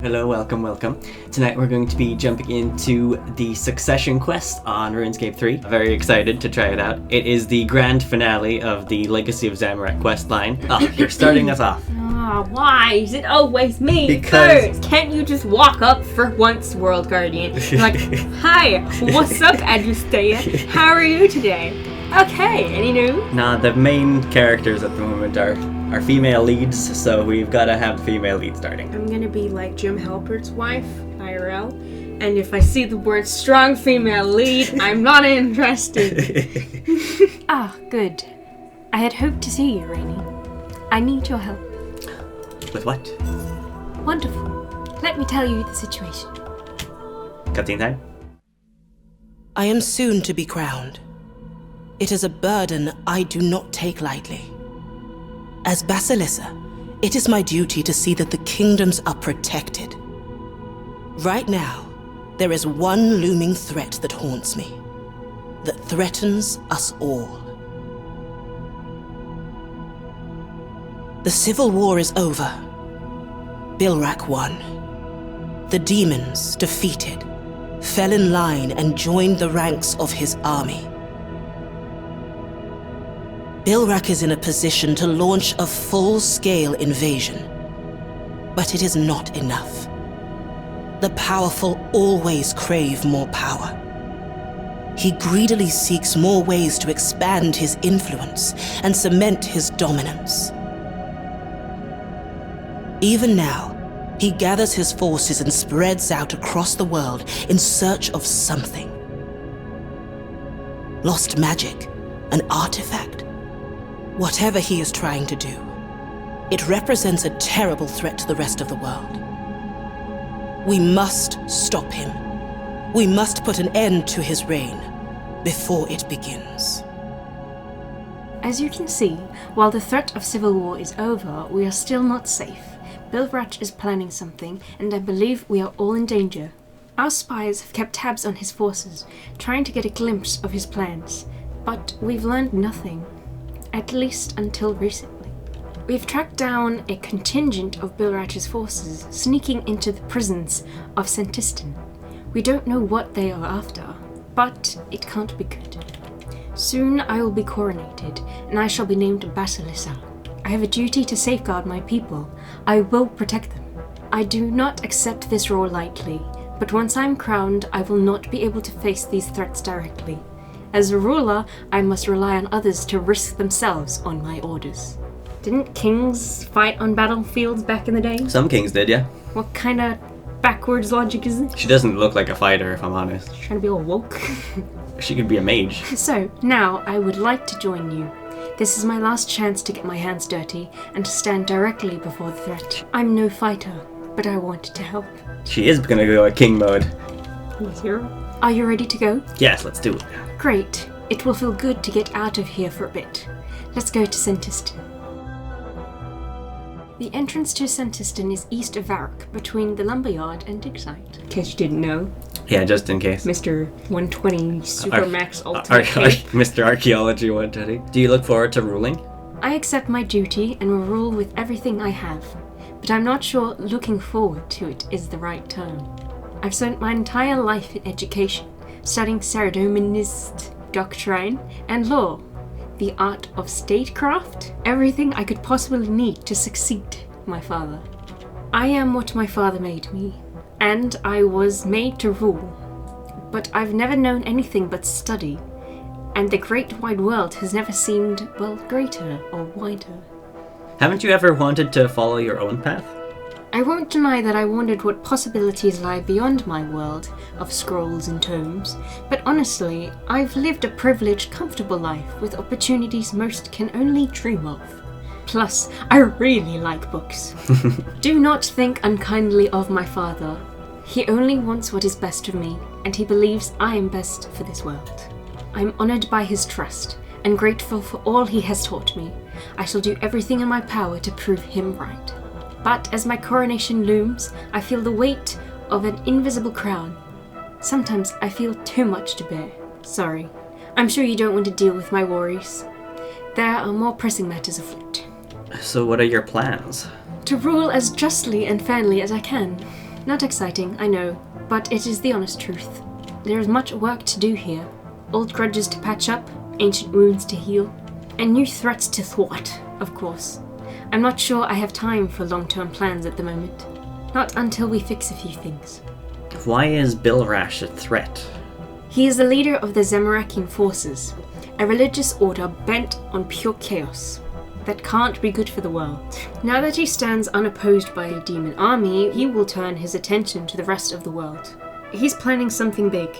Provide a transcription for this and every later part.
Hello, welcome. Tonight we're going to be jumping into the Succession quest on Runescape 3. Very excited to try it out. It is the grand finale of the Legacy of Zamorak quest line. You're starting us off. Why is it always me Because... first? Can't you just walk up for once, World Guardian? Like, hi, what's up, Adrasteia? How are you today? Okay, any news? Nah, the main characters at the moment are female leads, so we've got to have the female lead starting. I'm gonna be like Jim Halpert's wife, IRL, and if I see the word strong female lead, I'm not interested. Good. I had hoped to see you, Rainy. I need your help. With what? Wonderful. Let me tell you the situation. Cutscene time? I am soon to be crowned. It is a burden I do not take lightly. As Basilissa, it is my duty to see that the kingdoms are protected. Right now, there is one looming threat that haunts me, that threatens us all. The civil war is over. Bilrach won. The demons, defeated, fell in line and joined the ranks of his army. Bilrach is in a position to launch a full-scale invasion. But it is not enough. The powerful always crave more power. He greedily seeks more ways to expand his influence and cement his dominance. Even now, he gathers his forces and spreads out across the world in search of something. Lost magic, an artifact. Whatever he is trying to do, it represents a terrible threat to the rest of the world. We must stop him. We must put an end to his reign before it begins. As you can see, while the threat of civil war is over, we are still not safe. Bilrach is planning something, and I believe we are all in danger. Our spies have kept tabs on his forces, trying to get a glimpse of his plans, but we've learned nothing. At least until recently. We've tracked down a contingent of Bilrach's forces sneaking into the prisons of Senntisten. We don't know what they are after, but it can't be good. Soon I will be coronated, and I shall be named Basilissa. I have a duty to safeguard my people. I will protect them. I do not accept this role lightly, but once I'm crowned, I will not be able to face these threats directly. As a ruler, I must rely on others to risk themselves on my orders. Didn't kings fight on battlefields back in the day? Some kings did, yeah. What kind of backwards logic is this? She doesn't look like a fighter, if I'm honest. Trying to be all woke? She could be a mage. So, now I would like to join you. This is my last chance to get my hands dirty and to stand directly before the threat. I'm no fighter, but I wanted to help. She is gonna go at king mode. Hero? Are you ready to go? Yes, let's do it. Great. It will feel good to get out of here for a bit. Let's go to Senntisten. The entrance to Senntisten is east of Varrock, between the lumberyard and dig site. In case you didn't know, Yeah, just in case. Mr. 120 Supermax Ultimate. Mr. Archaeology 120. Do you look forward to ruling? I accept my duty and will rule with everything I have, but I'm not sure looking forward to it is the right term. I've spent my entire life in education, studying ceremonialist doctrine and law, the art of statecraft, everything I could possibly need to succeed my father. I am what my father made me, and I was made to rule, but I've never known anything but study, and the great wide world has never seemed, well, greater or wider. Haven't you ever wanted to follow your own path? I won't deny that I wondered what possibilities lie beyond my world of scrolls and tomes, but honestly, I've lived a privileged, comfortable life with opportunities most can only dream of. Plus, I really like books. Do not think unkindly of my father. He only wants what is best for me, and he believes I am best for this world. I'm honored by his trust, and grateful for all he has taught me. I shall do everything in my power to prove him right. But as my coronation looms, I feel the weight of an invisible crown. Sometimes I feel too much to bear. Sorry. I'm sure you don't want to deal with my worries. There are more pressing matters afoot. So what are your plans? To rule as justly and fairly as I can. Not exciting, I know, but it is the honest truth. There is much work to do here. Old grudges to patch up, ancient wounds to heal, and new threats to thwart, of course. I'm not sure I have time for long-term plans at the moment. Not until we fix a few things. Why is Bilrach a threat? He is the leader of the Zamorakian forces, a religious order bent on pure chaos. That can't be good for the world. Now that he stands unopposed by a demon army, he will turn his attention to the rest of the world. He's planning something big.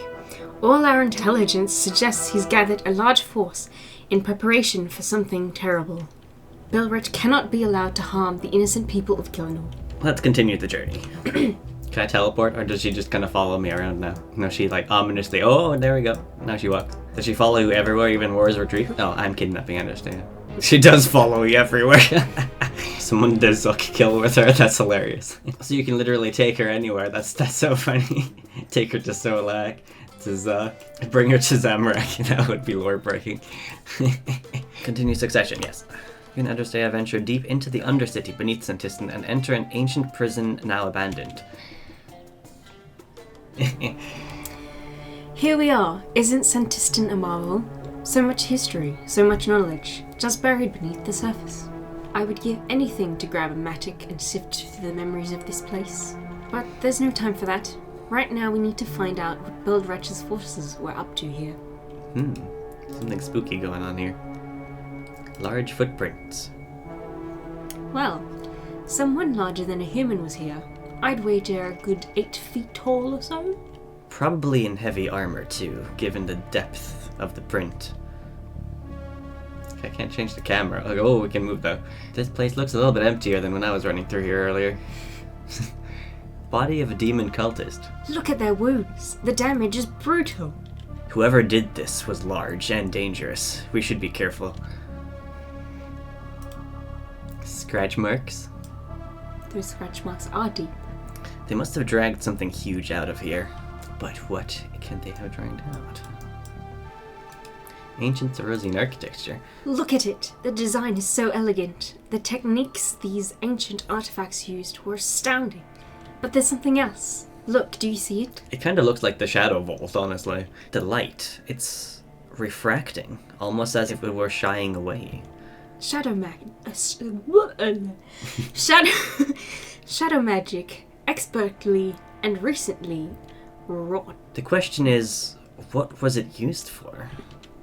All our intelligence suggests he's gathered a large force in preparation for something terrible. Bilrach cannot be allowed to harm the innocent people of Gilnor. Let's continue the journey. Can I teleport, or does she just kind of follow me around now? No, she like ominously, oh, there we go. Now she walks. Does she follow you everywhere, even War's Retreat? No, I'm kidnapping Adrasteia. She does follow you everywhere. Someone did Zuck kill with her, that's hilarious. So you can literally take her anywhere, that's so funny. Take her to Solak, to Zuck, bring her to Zamorakian, that would be lore breaking. Continue succession, yes. You and Adrasteia venture deep into the Undercity beneath Senntisten and enter an ancient prison now abandoned. Here we are. Isn't Senntisten a marvel? So much history, so much knowledge, just buried beneath the surface. I would give anything to grab a mattock and sift through the memories of this place. But there's no time for that. Right now we need to find out what Bilrach's forces were up to here. Something spooky going on here. Large footprints. Well, someone larger than a human was here. I'd wager a good 8 feet tall or so. Probably in heavy armor too, given the depth of the print. I can't change the camera. Oh, we can move though. This place looks a little bit emptier than when I was running through here earlier. Body of a demon cultist. Look at their wounds. The damage is brutal. Whoever did this was large and dangerous. We should be careful. Scratch marks? Those scratch marks are deep. They must have dragged something huge out of here. But what can they have dragged out? Ancient Sarosian architecture. Look at it. The design is so elegant. The techniques these ancient artifacts used were astounding. But there's something else. Look, do you see it? It kind of looks like the Shadow Vault, honestly. The light, it's refracting, almost as if it were shying away. Shadow magic, expertly and recently wrought. The question is, what was it used for?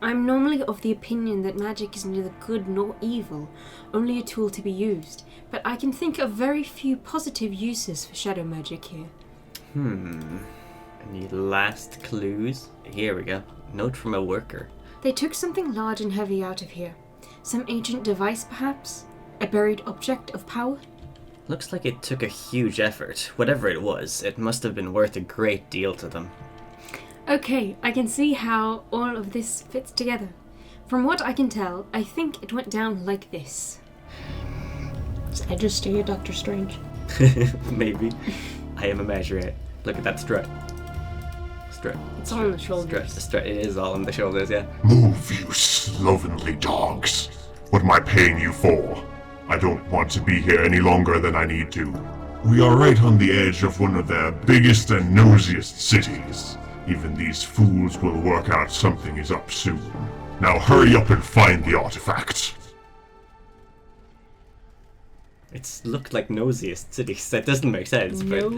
I'm normally of the opinion that magic is neither good nor evil, only a tool to be used, but I can think of very few positive uses for shadow magic here. Any last clues? Here we go. Note from a worker. They took something large and heavy out of here. Some ancient device, perhaps? A buried object of power? Looks like it took a huge effort. Whatever it was, it must have been worth a great deal to them. Okay, I can see how all of this fits together. From what I can tell, I think it went down like this. Is Adrasteia Doctor Strange? Maybe. I am a Magister. Look at that strut. Strut. It's all on the shoulders. Strut. It is all on the shoulders, yeah. Move, you slovenly dogs. What am I paying you for? I don't want to be here any longer than I need to. We are right on the edge of one of their biggest and nosiest cities. Even these fools will work out something is up soon. Now hurry up and find the artifact. It's looked like nosiest cities. That doesn't make sense, but...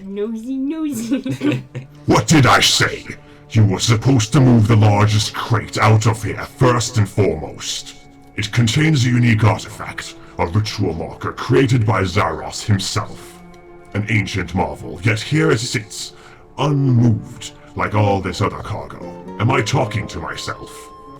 Nosy. What did I say? You were supposed to move the largest crate out of here first and foremost. It contains a unique artifact, a ritual marker created by Zaros himself. An ancient marvel, yet here it sits, unmoved, like all this other cargo. Am I talking to myself?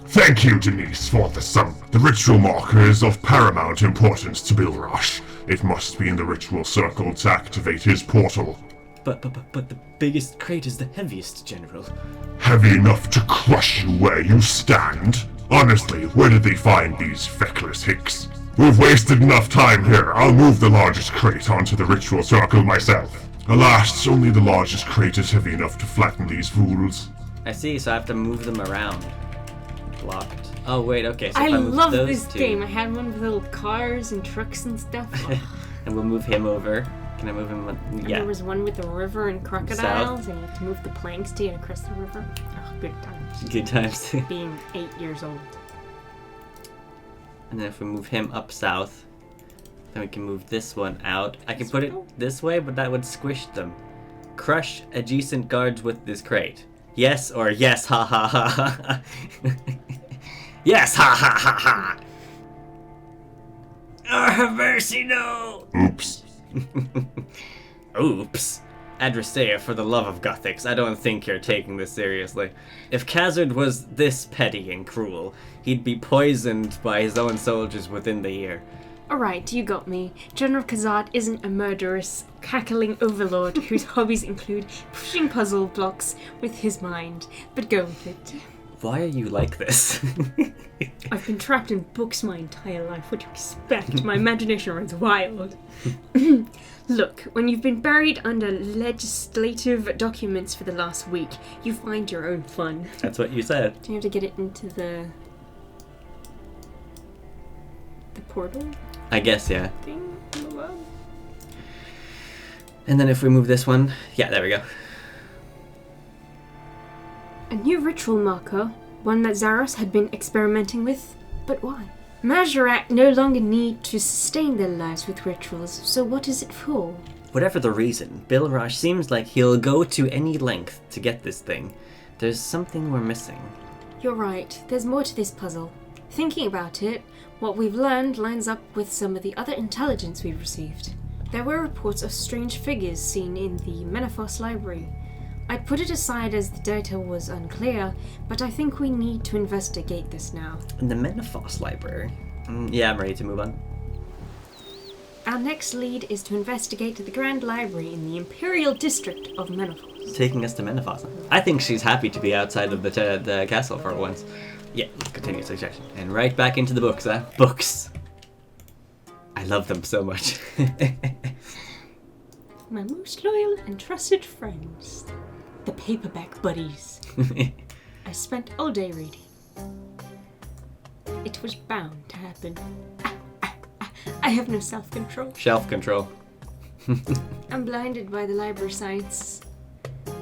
Thank you, Denise, for the sum. The ritual marker is of paramount importance to Bilrach. It must be in the ritual circle to activate his portal. But the biggest crate is the heaviest, General. Heavy enough to crush you where you stand? Honestly, where did they find these feckless hicks? We've wasted enough time here. I'll move the largest crate onto the ritual circle myself. Alas, only the largest crate is heavy enough to flatten these fools. I see, so I have to move them around. Blocked. Oh, wait, okay, so I if I move love those this two, game. I had one with little cars and trucks and stuff. and we'll move him over. Can I move him? And Yeah. there was one with the river and crocodiles, and you have to move the planks to get across the river. Oh, good times. Good times. Being 8 years old. And then if we move him up south, then we can move this one out. I can put it this way, but that would squish them. Crush adjacent guards with this crate. Yes or yes, ha ha ha ha. Yes, ha ha ha ha. Oh, have mercy, no. Oops. Oops. Adrasteia, for the love of Gothics, I don't think you're taking this seriously. If Khazard was this petty and cruel, he'd be poisoned by his own soldiers within the year. Alright, you got me. General Khazard isn't a murderous, cackling overlord whose hobbies include pushing puzzle blocks with his mind. But go with it. Why are you like this? I've been trapped in books my entire life. What do you expect? My imagination runs wild. Look, when you've been buried under legislative documents for the last week, you find your own fun. That's what you said. Do you have to get it into the portal I guess, yeah. thing on the web? And then if we move this one, yeah, there we go. A new ritual marker, one that Zaros had been experimenting with, but why? Majorak no longer need to sustain their lives with rituals, so what is it for? Whatever the reason, Bilrach seems like he'll go to any length to get this thing. There's something we're missing. You're right, there's more to this puzzle. Thinking about it, what we've learned lines up with some of the other intelligence we've received. There were reports of strange figures seen in the Menaphos Library. I'd put it aside as the data was unclear, but I think we need to investigate this now. In the Menaphos Library? Yeah, I'm ready to move on. Our next lead is to investigate the Grand Library in the Imperial District of Menaphos. Taking us to Menaphos. I think she's happy to be outside of the castle for once. Yeah, continue suggestion. And right back into the books, huh? Books! I love them so much. My most loyal and trusted friends. The paperback buddies. I spent all day reading. It was bound to happen. I have no self-control. Shelf control. I'm blinded by the library science.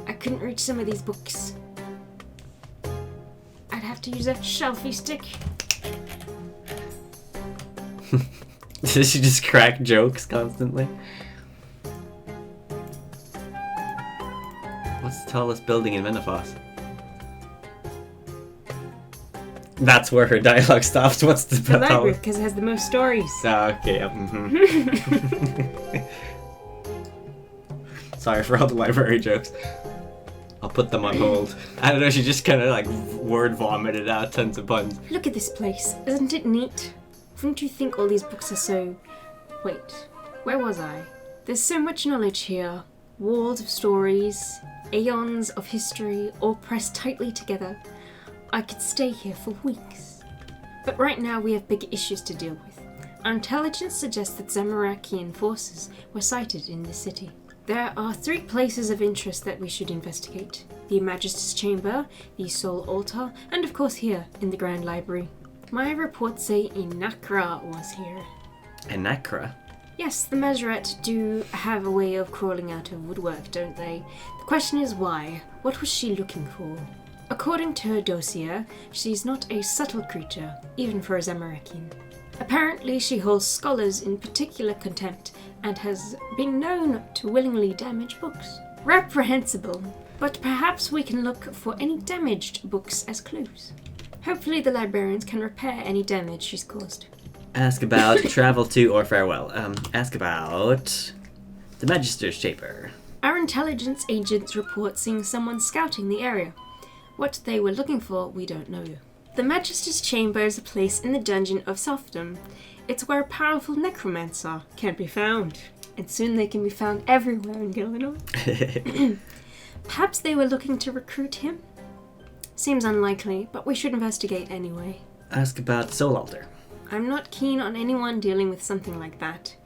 I couldn't reach some of these books. I'd have to use a shelfie stick. Does she just crack jokes constantly? What's the tallest building in Menaphos? That's where her dialogue stops. What's the The library, tallest? because it has the most stories. Okay, yep. Sorry for all the library jokes. I'll put them on hold. I don't know, she just kind of like word vomited out tons of puns. Look at this place. Isn't it neat? Wouldn't you think all these books are so... Wait, where was I? There's so much knowledge here. Walls of stories, aeons of history, all pressed tightly together. I could stay here for weeks. But right now we have big issues to deal with. Our intelligence suggests that Zamorakian forces were sighted in this city. There are 3 places of interest that we should investigate. The Magister's Chamber, the Soul Altar, and of course here, in the Grand Library. My reports say Inakra was here. Inakra? Yes, the Majoret do have a way of crawling out of woodwork, don't they? The question is why? What was she looking for? According to her dossier, she's not a subtle creature, even for a Zamorakian. Apparently she holds scholars in particular contempt and has been known to willingly damage books. Reprehensible, but perhaps we can look for any damaged books as clues. Hopefully the librarians can repair any damage she's caused. Ask about travel to or farewell. Ask about the Magister's Chamber. Our intelligence agents report seeing someone scouting the area. What they were looking for, we don't know. The Magister's Chamber is a place in the dungeon of Sofdom. It's where a powerful necromancer can be found. And soon they can be found everywhere in Gillinor. Perhaps they were looking to recruit him? Seems unlikely, but we should investigate anyway. Ask about Soul Altar. I'm not keen on anyone dealing with something like that.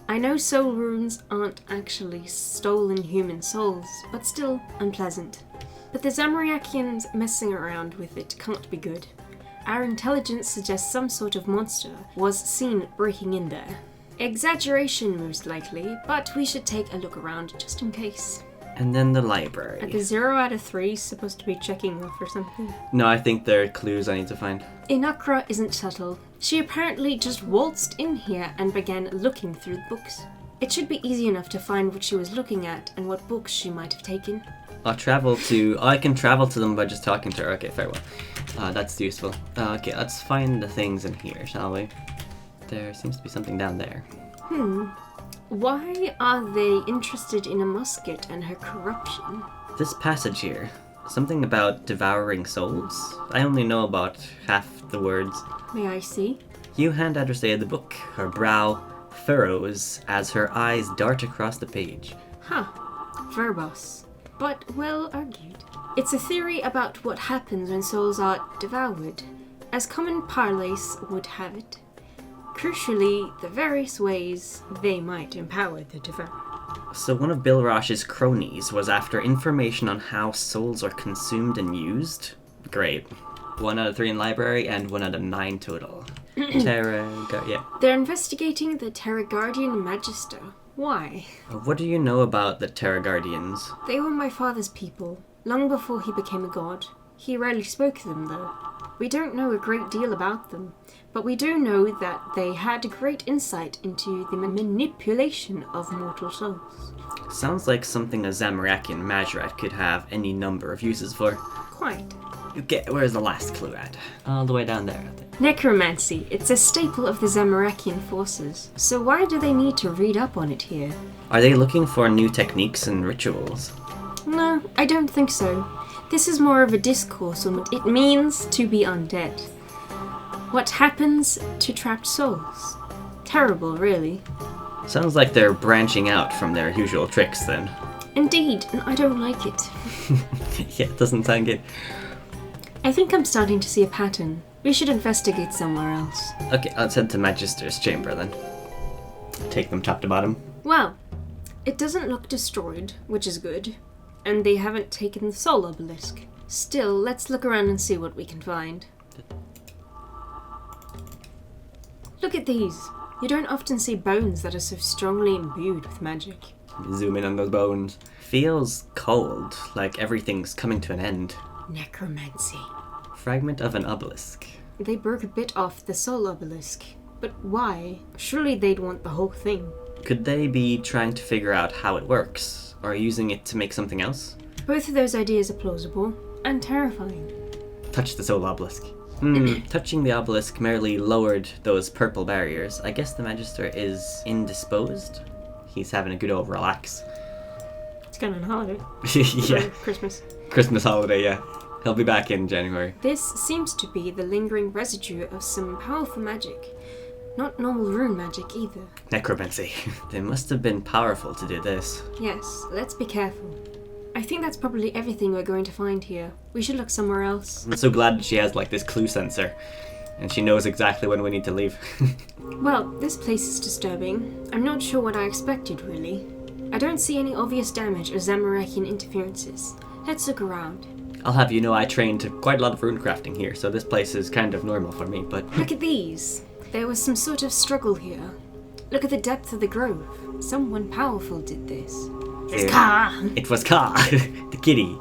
I know soul runes aren't actually stolen human souls, but still unpleasant. But the Zamorakians messing around with it can't be good. Our intelligence suggests some sort of monster was seen breaking in there. Exaggeration, most likely, but we should take a look around just in case. And then the library. At the 0 out of 3 supposed to be checking off or something. No, I think there are clues I need to find. Inakra isn't subtle. She apparently just waltzed in here and began looking through the books. It should be easy enough to find what she was looking at and what books she might have taken. I can travel to them by just talking to her. Okay, very well. That's useful. Okay, let's find the things in here, shall we? There seems to be something down there. Why are they interested in a musket and her corruption? This passage here, something about devouring souls? I only know about half the words. May I see? You hand Adrasteia the book. Her brow furrows as her eyes dart across the page. Verbose. But well argued. It's a theory about what happens when souls are devoured, as common parlance would have it. Crucially, the various ways they might empower the devoured. So one of Bilrach's cronies was after information on how souls are consumed and used? Great. 1 out of 3 in library and 1 out of 9 total. Yeah. They're investigating the Terra Guardian Magister. Why? What do you know about the Terra Guardians? They were my father's people, long before he became a god. He rarely spoke to them, though. We don't know a great deal about them, but we do know that they had great insight into the manipulation of mortal souls. Sounds like something a Zamorakian Mage could have any number of uses for. Quite. Okay, where's the last clue at? All the way down there, I think. Necromancy. It's a staple of the Zamorakian forces. So why do they need to read up on it here? Are they looking for new techniques and rituals? No, I don't think so. This is more of a discourse on what it means to be undead. What happens to trapped souls? Terrible, really. Sounds like they're branching out from their usual tricks then. Indeed, and I don't like it. Yeah, it doesn't sound good. I think I'm starting to see a pattern. We should investigate somewhere else. Okay, let's head to Magister's Chamber then. Take them top to bottom. Well, it doesn't look destroyed, which is good. And they haven't taken the soul obelisk. Still, let's look around and see what we can find. Look at these. You don't often see bones that are so strongly imbued with magic. Zoom in on those bones. Feels cold, like everything's coming to an end. Necromancy. Fragment of an obelisk. They broke a bit off the soul obelisk. But why? Surely they'd want the whole thing. Could they be trying to figure out how it works? Or using it to make something else? Both of those ideas are plausible and terrifying. Touch the soul obelisk. Touching the obelisk merely lowered those purple barriers. I guess the Magister is indisposed? He's having a good old relax. It's gone on holiday. Yeah. For Christmas. Christmas holiday, yeah. He'll be back in January. This seems to be the lingering residue of some powerful magic. Not normal rune magic either. Necromancy. They must have been powerful to do this. Yes, let's be careful. I think that's probably everything we're going to find here. We should look somewhere else. I'm so glad that she has like this clue sensor. And she knows exactly when we need to leave. Well, this place is disturbing. I'm not sure what I expected, really. I don't see any obvious damage or Zamorakian interferences. Let's look around. I'll have you know I trained quite a lot of rune crafting here, so this place is kind of normal for me, but... Look at these. There was some sort of struggle here. Look at the depth of the grove. Someone powerful did this. It's Ka! It was Ka, the kitty.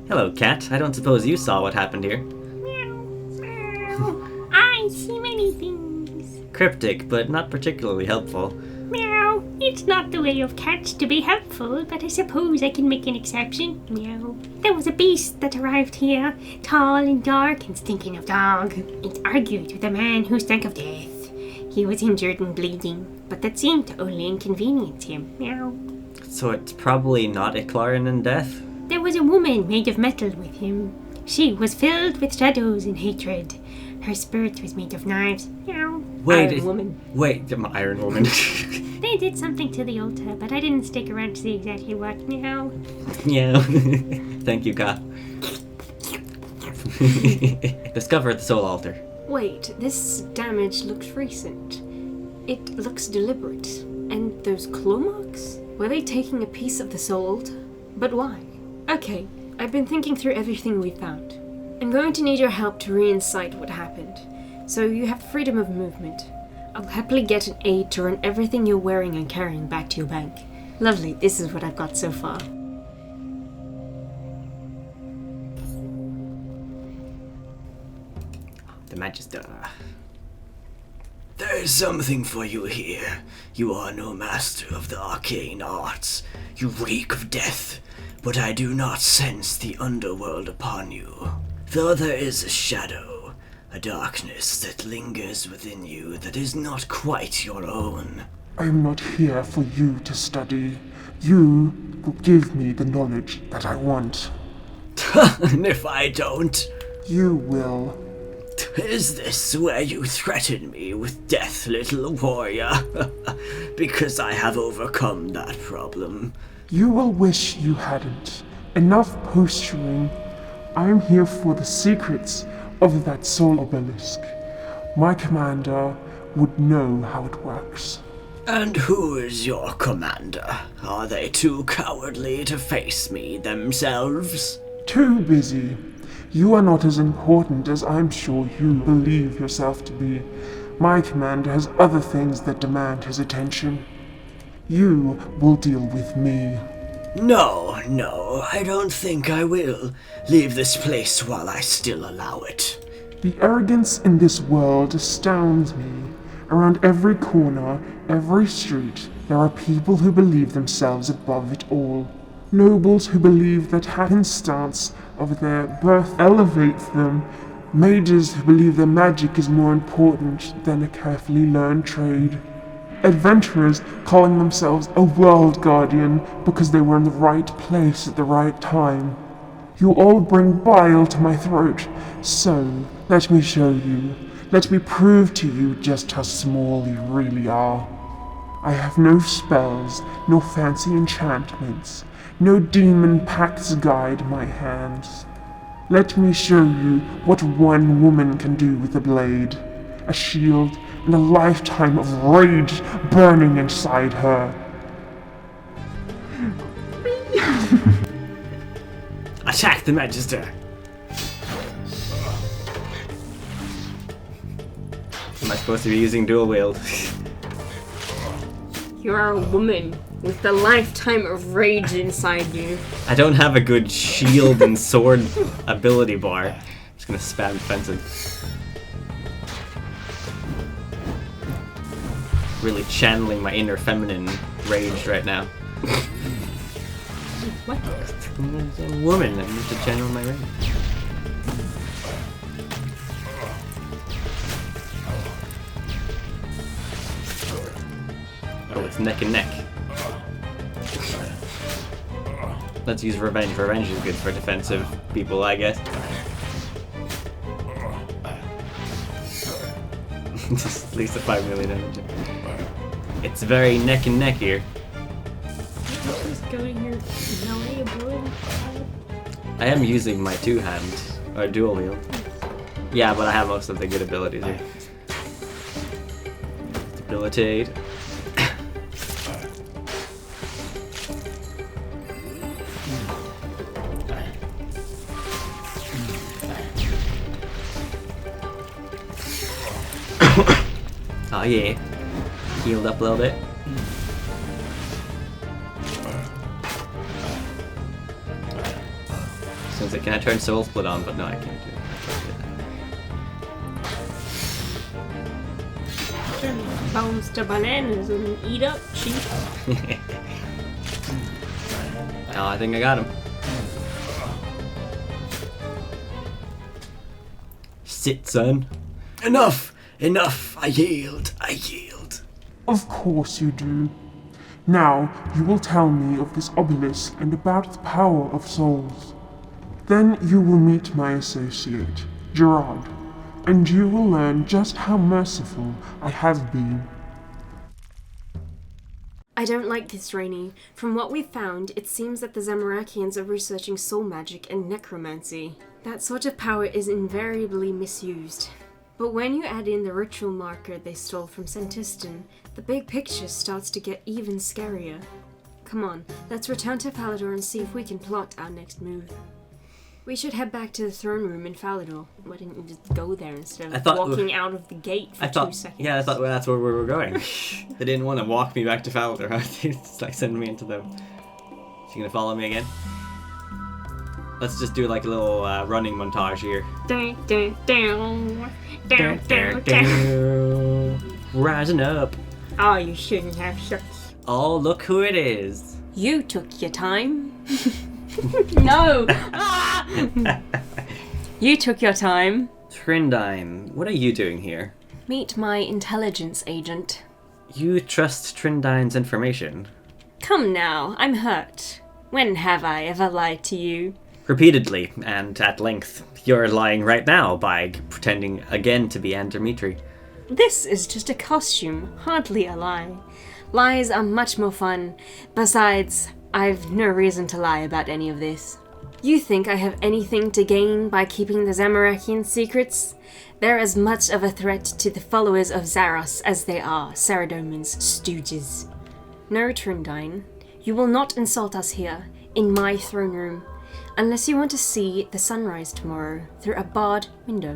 Hello, cat. I don't suppose you saw what happened here. Meow. I see many things. Cryptic, but not particularly helpful. Meow. It's not the way of cats to be helpful, but I suppose I can make an exception. Meow. There was a beast that arrived here, tall and dark and stinking of dog. It argued with a man who stank of death. He was injured and bleeding, but that seemed to only inconvenience him. Meow. So it's probably not Iclarian in death? There was a woman made of metal with him. She was filled with shadows and hatred. Her spirit was made of knives. Meow. Wait, Iron Woman. They did something to the altar, but I didn't stick around to see exactly what. Meow. Yeah. Thank you, Ka. Discover the soul altar. Wait, this damage looks recent. It looks deliberate. And those claw marks? Were they taking a piece of the soul altar? But why? Okay, I've been thinking through everything we found. I'm going to need your help to re-incite what happened. So you have freedom of movement. I'll happily get an aide to run everything you're wearing and carrying back to your bank. Lovely, this is what I've got so far. The Magister. There is something for you here. You are no master of the arcane arts. You reek of death, but I do not sense the underworld upon you. Though there is a shadow, a darkness that lingers within you that is not quite your own. I am not here for you to study. You will give me the knowledge that I want. And if I don't? You will. Is this where you threaten me with death, little warrior? Because I have overcome that problem. You will wish you hadn't. Enough posturing. I am here for the secrets of that soul obelisk. My commander would know how it works. And who is your commander? Are they too cowardly to face me themselves? Too busy. You are not as important as I'm sure you believe yourself to be. My commander has other things that demand his attention. You will deal with me. No, I don't think I will. Leave this place while I still allow it. The arrogance in this world astounds me. Around every corner, every street, there are people who believe themselves above it all. Nobles who believe that happenstance of their birth elevates them. Mages who believe their magic is more important than a carefully learned trade. Adventurers calling themselves a world guardian because they were in the right place at the right time. You all bring bile to my throat, so let me show you. Let me prove to you just how small you really are. I have no spells, no fancy enchantments, no demon pacts guide my hands. Let me show you what one woman can do with a blade, a shield, and a lifetime of rage burning inside her. Attack the Magister! Am I supposed to be using dual wield? You are a woman with the lifetime of rage inside you. I don't have a good shield and sword ability bar. I'm just gonna spam defensive. Really channeling my inner feminine rage right now. What? I'm a woman, I need to channel my rage. Oh, it's neck and neck. Let's use revenge. Revenge is good for defensive people, I guess. Just at least a 5 million damage. It's very neck and neck here. Just going here. No way, I am using my two-hand, or dual wield. Yeah, but I have most of the good abilities here. Debilitate. Oh yeah. Healed up a little bit. Sounds like, can I turn Soul Split on? But no, I can't do it. Turn bones to bananas and eat up sheep. Oh, I think I got him. Sit, son. Enough! I yield. Of course you do. Now you will tell me of this obelisk and about the power of souls. Then you will meet my associate, Gerard, and you will learn just how merciful I have been. I don't like this, Rainy. From what we've found, it seems that the Zamorakians are researching soul magic and necromancy. That sort of power is invariably misused. But when you add in the ritual marker they stole from Senntisten, the big picture starts to get even scarier. Come on, let's return to Falador and see if we can plot our next move. We should head back to the throne room in Falador. Why didn't you just go there instead of thought- walking out of the gate for 2 seconds? Yeah, I thought that's where we were going. They didn't want to walk me back to Falador. It's like sending me into the... She gonna follow me again? Let's just do like a little running montage here. Dun, dun, dun. Dun, dun, dun. Rising up. Oh, you shouldn't have such. Oh, look who it is. You took your time. No! You took your time. Trindine, what are you doing here? Meet my intelligence agent. You trust Trindine's information? Come now, I'm hurt. When have I ever lied to you? Repeatedly, and at length. You're lying right now by pretending again to be Dimitri. This is just a costume, hardly a lie. Lies are much more fun. Besides, I've no reason to lie about any of this. You think I have anything to gain by keeping the Zamorakian secrets? They're as much of a threat to the followers of Zaros as they are Saradomin's stooges. No, Trindine, you will not insult us here, in my throne room, unless you want to see the sunrise tomorrow through a barred window.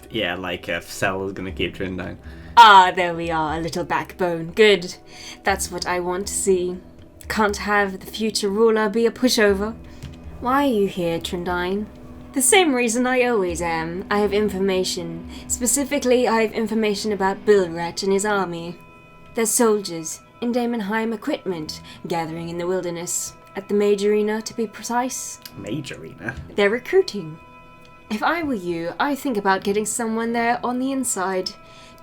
Yeah, like if Cell is gonna keep Trindine. Ah, there we are, a little backbone. Good. That's what I want to see. Can't have the future ruler be a pushover. Why are you here, Trindine? The same reason I always am. I have information. Specifically, I have information about Bilrach and his army. There's soldiers in Damonheim equipment gathering in the wilderness. At the Mage Arena, to be precise. Mage Arena? They're recruiting. If I were you, I'd think about getting someone there on the inside.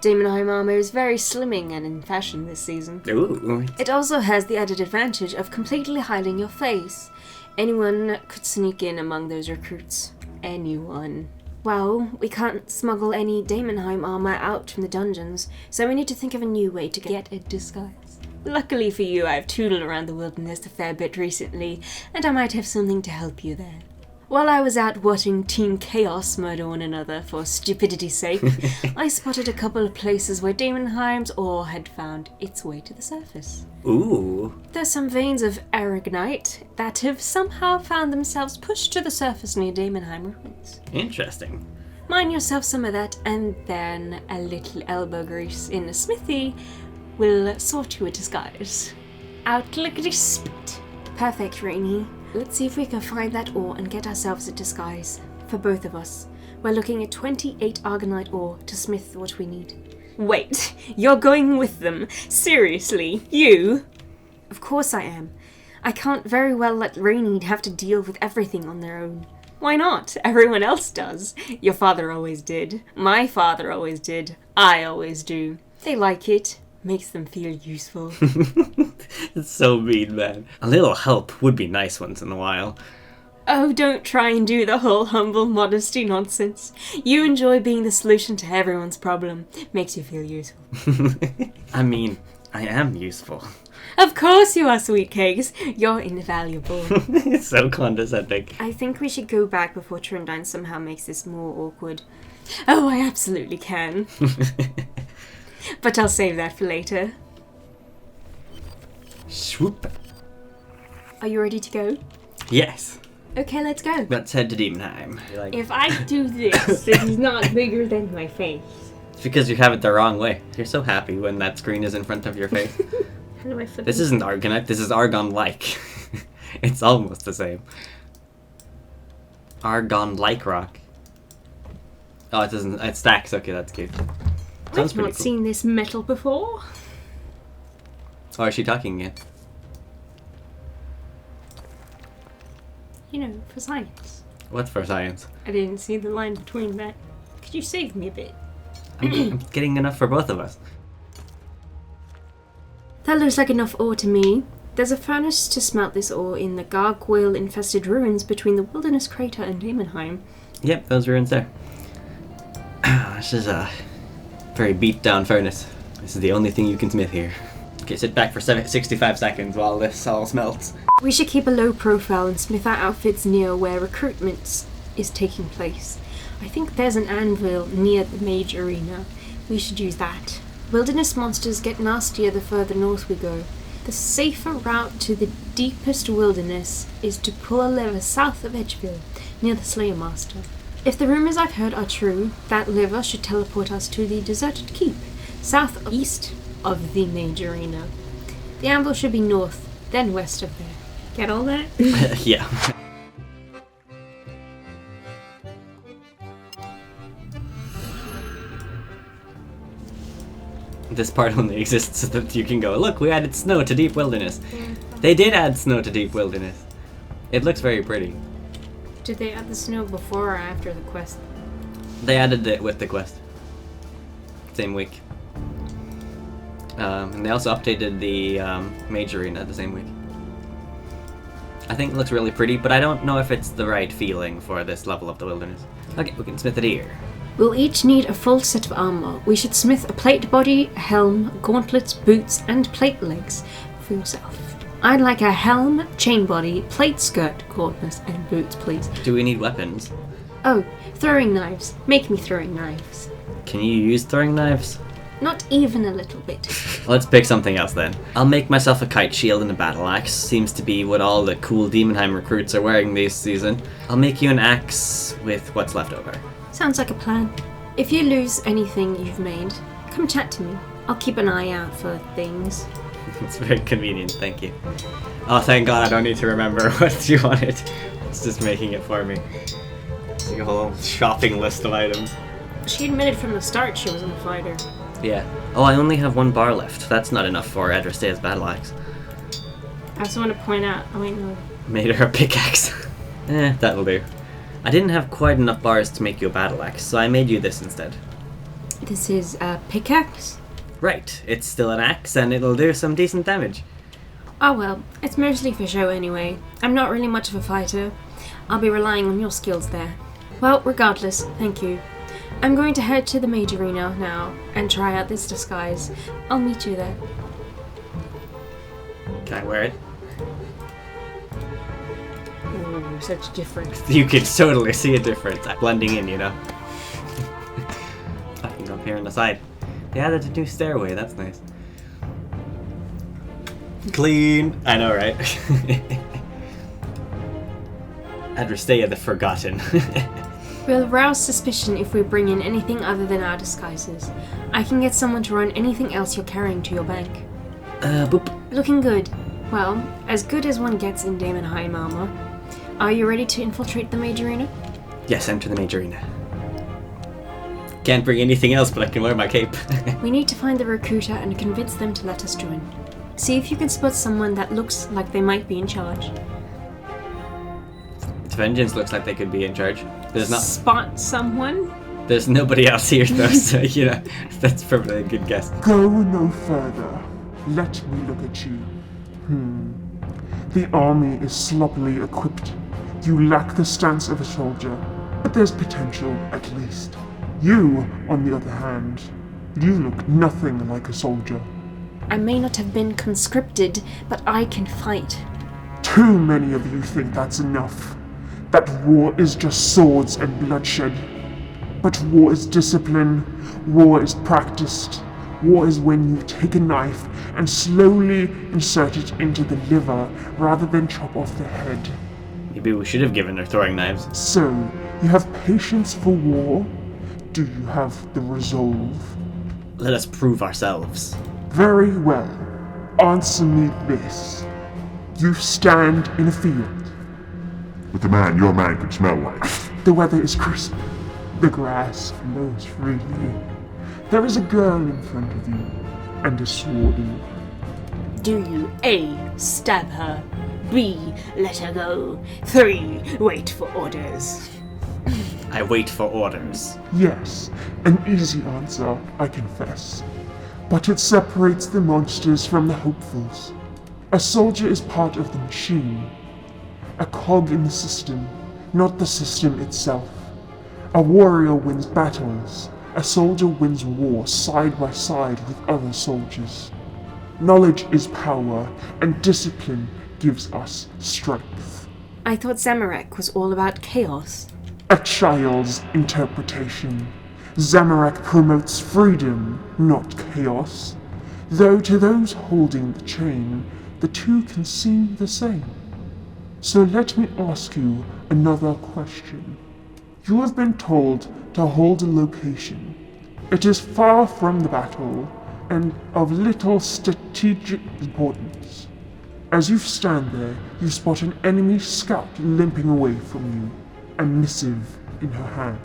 Damonheim armor is very slimming and in fashion this season. Ooh. It also has the added advantage of completely hiding your face. Anyone could sneak in among those recruits. Anyone. Well, we can't smuggle any Damonheim armor out from the dungeons, so we need to think of a new way to get a disguise. Luckily for you, I've tootled around the wilderness a fair bit recently, and I might have something to help you there. While I was out watching Team Chaos murder one another for stupidity's sake, I spotted a couple of places where Damonheim's ore had found its way to the surface. Ooh. There's some veins of aragonite that have somehow found themselves pushed to the surface near Damonheim ruins. Interesting. Mine yourself some of that, and then a little elbow grease in a smithy will sort you a disguise. Out lickety spit. Perfect, Rainy. Let's see if we can find that ore and get ourselves a disguise. For both of us. We're looking at 28 argonite ore to smith what we need. Wait, you're going with them? Seriously? You? Of course I am. I can't very well let Rainy have to deal with everything on their own. Why not? Everyone else does. Your father always did. My father always did. I always do. They like it. Makes them feel useful. It's so mean, man. A little help would be nice once in a while. Oh, don't try and do the whole humble modesty nonsense. You enjoy being the solution to everyone's problem. Makes you feel useful. I mean, I am useful. Of course you are, sweet cakes. You're invaluable. It's so condescending. I think we should go back before Trindine somehow makes this more awkward. Oh, I absolutely can. But I'll save that for later. Swoop. Are you ready to go? Yes. Okay, let's go. Let's head to Damonheim. If I do this, it is not bigger than my face. It's because you have it the wrong way. You're so happy when that screen is in front of your face. How do I flip This isn't Argonite, this is Argon-like. It's almost the same. Argon-like rock. Oh, it doesn't. It stacks. Okay, that's cute. Sounds I've pretty not cool. seen this metal before. Oh, is she talking again? You know, for science. What's for science? I didn't see the line between that. Could you save me a bit? I'm getting enough for both of us. That looks like enough ore to me. There's a furnace to smelt this ore in the gargoyle-infested ruins between the wilderness crater and Damonheim. Yep, those ruins there. This is a very beat-down furnace. This is the only thing you can smith here. Okay, sit back for 65 seconds while this all smelts. We should keep a low profile and smith our outfits near where recruitment is taking place. I think there's an anvil near the Mage Arena. We should use that. Wilderness monsters get nastier the further north we go. The safer route to the deepest wilderness is to pull a lever south of Edgeville, near the Slayer Master. If the rumors I've heard are true, that lever should teleport us to the deserted keep, southeast of the Mage Arena. The ambush should be north, then west of there. Get all that? Yeah. This part only exists so that you can go, look, we added snow to Deep Wilderness. They did add snow to Deep Wilderness. It looks very pretty. Did they add the snow before or after the quest? They added it with the quest. Same week. And they also updated the Mage Arena the same week. I think it looks really pretty, but I don't know if it's the right feeling for this level of the wilderness. Okay, we can smith it here. We'll each need a full set of armor. We should smith a plate body, a helm, gauntlets, boots, and plate legs for yourself. I'd like a helm, chain body, plate skirt, gauntlets, and boots, please. Do we need weapons? Oh, throwing knives. Make me throwing knives. Can you use throwing knives? Not even a little bit. Let's pick something else then. I'll make myself a kite shield and a battle axe. Seems to be what all the cool Demonheim recruits are wearing this season. I'll make you an axe with what's left over. Sounds like a plan. If you lose anything you've made, come chat to me. I'll keep an eye out for things. It's very convenient, thank you. Oh, thank God I don't need to remember what you wanted. It's just making it for me. It's like a whole shopping list of items. She admitted from the start she wasn't a fighter. Yeah. Oh, I only have one bar left. That's not enough for Adrasteia's battle axe. I also want to point out, oh wait, no. Made her a pickaxe. That'll do. I didn't have quite enough bars to make you a battle axe, so I made you this instead. This is a pickaxe? Right. It's still an axe, and it'll do some decent damage. Oh well, it's mostly for show anyway. I'm not really much of a fighter. I'll be relying on your skills there. Well, regardless, thank you. I'm going to head to the Mage Arena now and try out this disguise. I'll meet you there. Can I wear it? Ooh, such a difference. You can totally see a difference. I'm blending in, you know. I can go up here on the side. They added a new stairway, that's nice. Clean! I know, right? Adrasteia the Forgotten. We'll rouse suspicion if we bring in anything other than our disguises. I can get someone to run anything else you're carrying to your bank. Boop. Looking good. Well, as good as one gets in Daemonheim armor. Are you ready to infiltrate the Mage Arena? Yes, enter the Mage Arena. Can't bring anything else, but I can wear my cape. We need to find the recruiter and convince them to let us join. See if you can spot someone that looks like they might be in charge. Vengeance looks like they could be in charge. There's not. Spot someone? There's nobody else here though, so you know that's probably a good guess. Go no further. Let me look at you. The army is sloppily equipped. You lack the stance of a soldier, but there's potential at least. You, on the other hand, you look nothing like a soldier. I may not have been conscripted, but I can fight. Too many of you think that's enough. That war is just swords and bloodshed. But war is discipline, war is practiced. War is when you take a knife and slowly insert it into the liver rather than chop off the head. Maybe we should have given her throwing knives. So, you have patience for war? Do you have the resolve? Let us prove ourselves. Very well. Answer me this. You stand in a field. With the man your man could smell like. The weather is crisp. The grass flows freely. There is a girl in front of you, and a sword in it. Do you A. Stab her, B. Let her go, 3. Wait for orders? I wait for orders. Yes, an easy answer, I confess. But it separates the monsters from the hopefuls. A soldier is part of the machine. A cog in the system, not the system itself. A warrior wins battles. A soldier wins war side by side with other soldiers. Knowledge is power, and discipline gives us strength. I thought Zamorak was all about chaos. A child's interpretation. Zamorak promotes freedom, not chaos. Though to those holding the chain, the two can seem the same. So let me ask you another question. You have been told to hold a location. It is far from the battle and of little strategic importance. As you stand there, you spot an enemy scout limping away from you, a missive in her hand.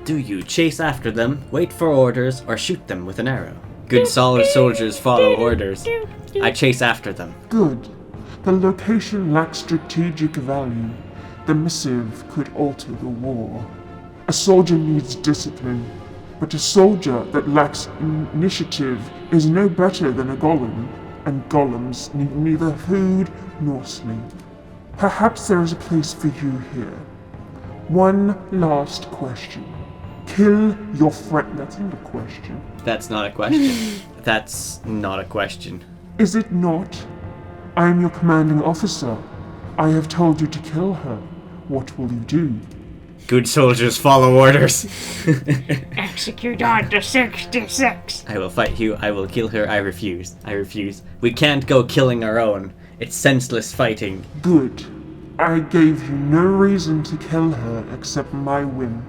Do you chase after them, wait for orders, or shoot them with an arrow? Good solid soldiers follow orders. I chase after them. Good. The location lacks strategic value. The missive could alter the war. A soldier needs discipline, but a soldier that lacks initiative is no better than a golem, and golems need neither food nor sleep. Perhaps there is a place for you here. One last question. Kill your friend. That's not a question. That's not a question. That's not a question. Is it not? I am your commanding officer. I have told you to kill her. What will you do? Good soldiers follow orders. Execute Order 66. I will fight you. I will kill her. I refuse. I refuse. We can't go killing our own. It's senseless fighting. Good. I gave you no reason to kill her except my whim.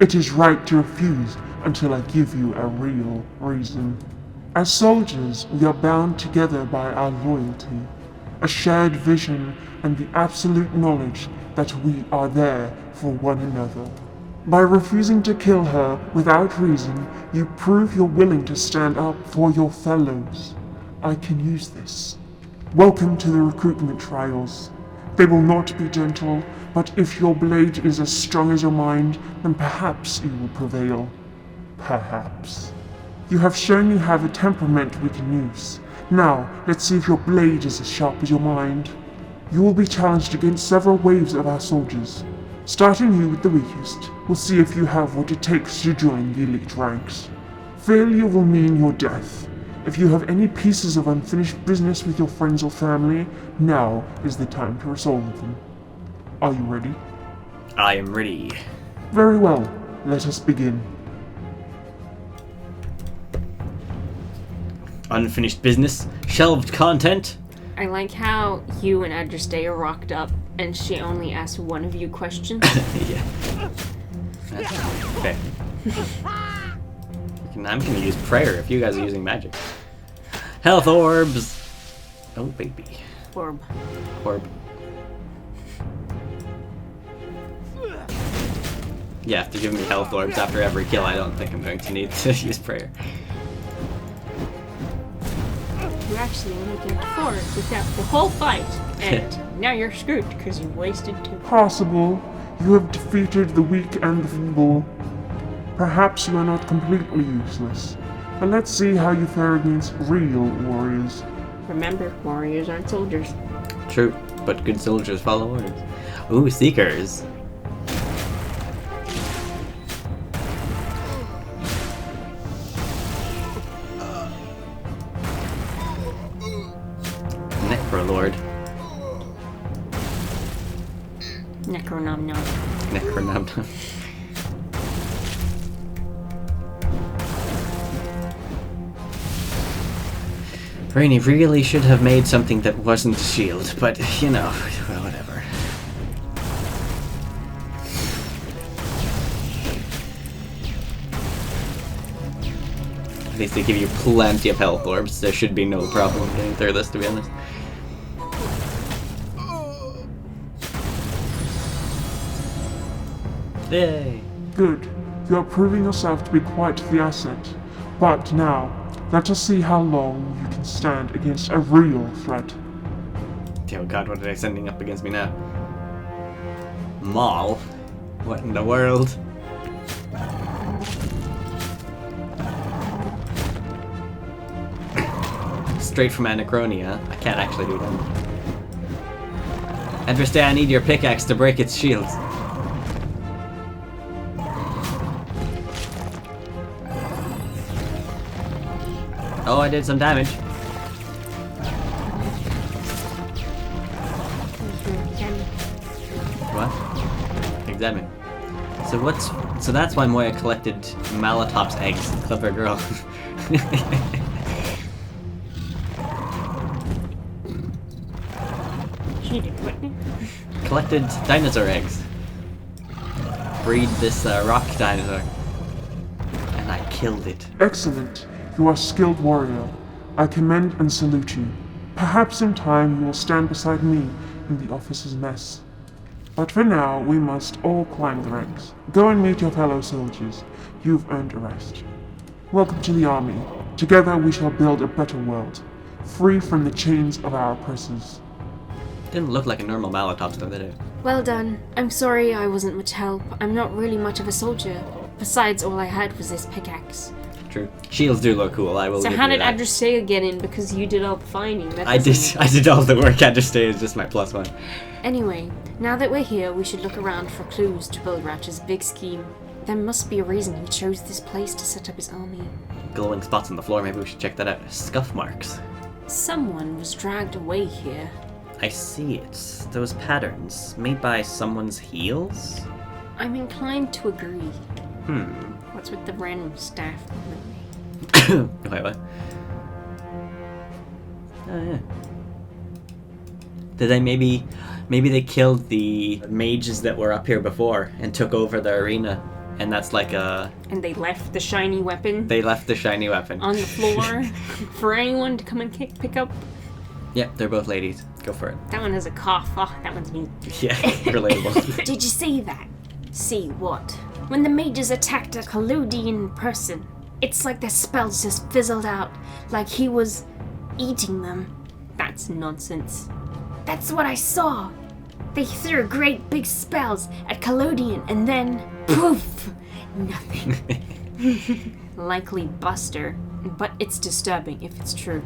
It is right to refuse until I give you a real reason. As soldiers, we are bound together by our loyalty, a shared vision, and the absolute knowledge that we are there for one another. By refusing to kill her without reason, you prove you're willing to stand up for your fellows. I can use this. Welcome to the recruitment trials. They will not be gentle, but if your blade is as strong as your mind, then perhaps you will prevail. Perhaps. You have shown you have a temperament we can use. Now, let's see if your blade is as sharp as your mind. You will be challenged against several waves of our soldiers. Starting you with the weakest, we'll see if you have what it takes to join the elite ranks. Failure will mean your death. If you have any pieces of unfinished business with your friends or family, now is the time to resolve them. Are you ready? I am ready. Very well. Let us begin. Unfinished business. Shelved content. I like how you and Adrasteia rocked up and she only asked one of you questions. Yeah. That's fair. I'm gonna use prayer if you guys are using magic. Health orbs. Oh baby. Orb. Orb. Yeah, if you give me health orbs after every kill, I don't think I'm going to need to use prayer. You actually only get 4 without the whole fight, and now you're screwed because you wasted 2. Possible. You have defeated the weak and the feeble. Perhaps you are not completely useless, but let's see how you fare against real warriors. Remember, warriors aren't soldiers. True, but good soldiers follow orders. Ooh, seekers. Necrolord. Necronom-nom. Necronom. Rainy really should have made something that wasn't a shield, but you know, well, whatever. At least they give you plenty of health orbs. There should be no problem getting through this, to be honest. Yay! Good. You are proving yourself to be quite the asset. But now, let us see how long you can stand against a real threat. Oh god, what are they sending up against me now? Maul? What in the world? Straight from Anachronia. I can't actually do that. Adrasteia, I need your pickaxe to break its shields. Oh, I did some damage. What? Examine. So that's why Moia collected Malatop's eggs. Clever girl. Complicated, wasn't it? Collected dinosaur eggs. Breed this rock dinosaur. And I killed it. Excellent. You are a skilled warrior. I commend and salute you. Perhaps in time you will stand beside me in the officer's mess. But for now, we must all climb the ranks. Go and meet your fellow soldiers. You've earned a rest. Welcome to the army. Together we shall build a better world, free from the chains of our oppressors. Didn't look like a normal Malatops the other day. Well done. I'm sorry I wasn't much help. I'm not really much of a soldier. Besides, all I had was this pickaxe. True. Shields do look cool, I will So give how you did that. Adrasteia get in? Because you did all the finding. That I doesn't- did all the work. Adrasteia is just my +1. Anyway, now that we're here, we should look around for clues to Bilrach's big scheme. There must be a reason he chose this place to set up his army. Glowing spots on the floor, maybe we should check that out. Scuff marks. Someone was dragged away here. I see it. Those patterns, made by someone's heels? I'm inclined to agree. Hmm. What's with the random staff? Wait, what? Oh, yeah. Did they maybe they killed the mages that were up here before and took over the arena, and that's like a... And they left the shiny weapon They left the shiny weapon. on the floor for anyone to come and pick up. Yep, they're both ladies. Go for it. That one has a cough. Oh, that one's me. Yeah, relatable. Did you see that? See what? When the mages attacked a Collodian person, it's like their spells just fizzled out, like he was eating them. That's nonsense. That's what I saw. They threw great big spells at Collodian and then poof! Nothing. Likely Buster, but it's disturbing if it's true.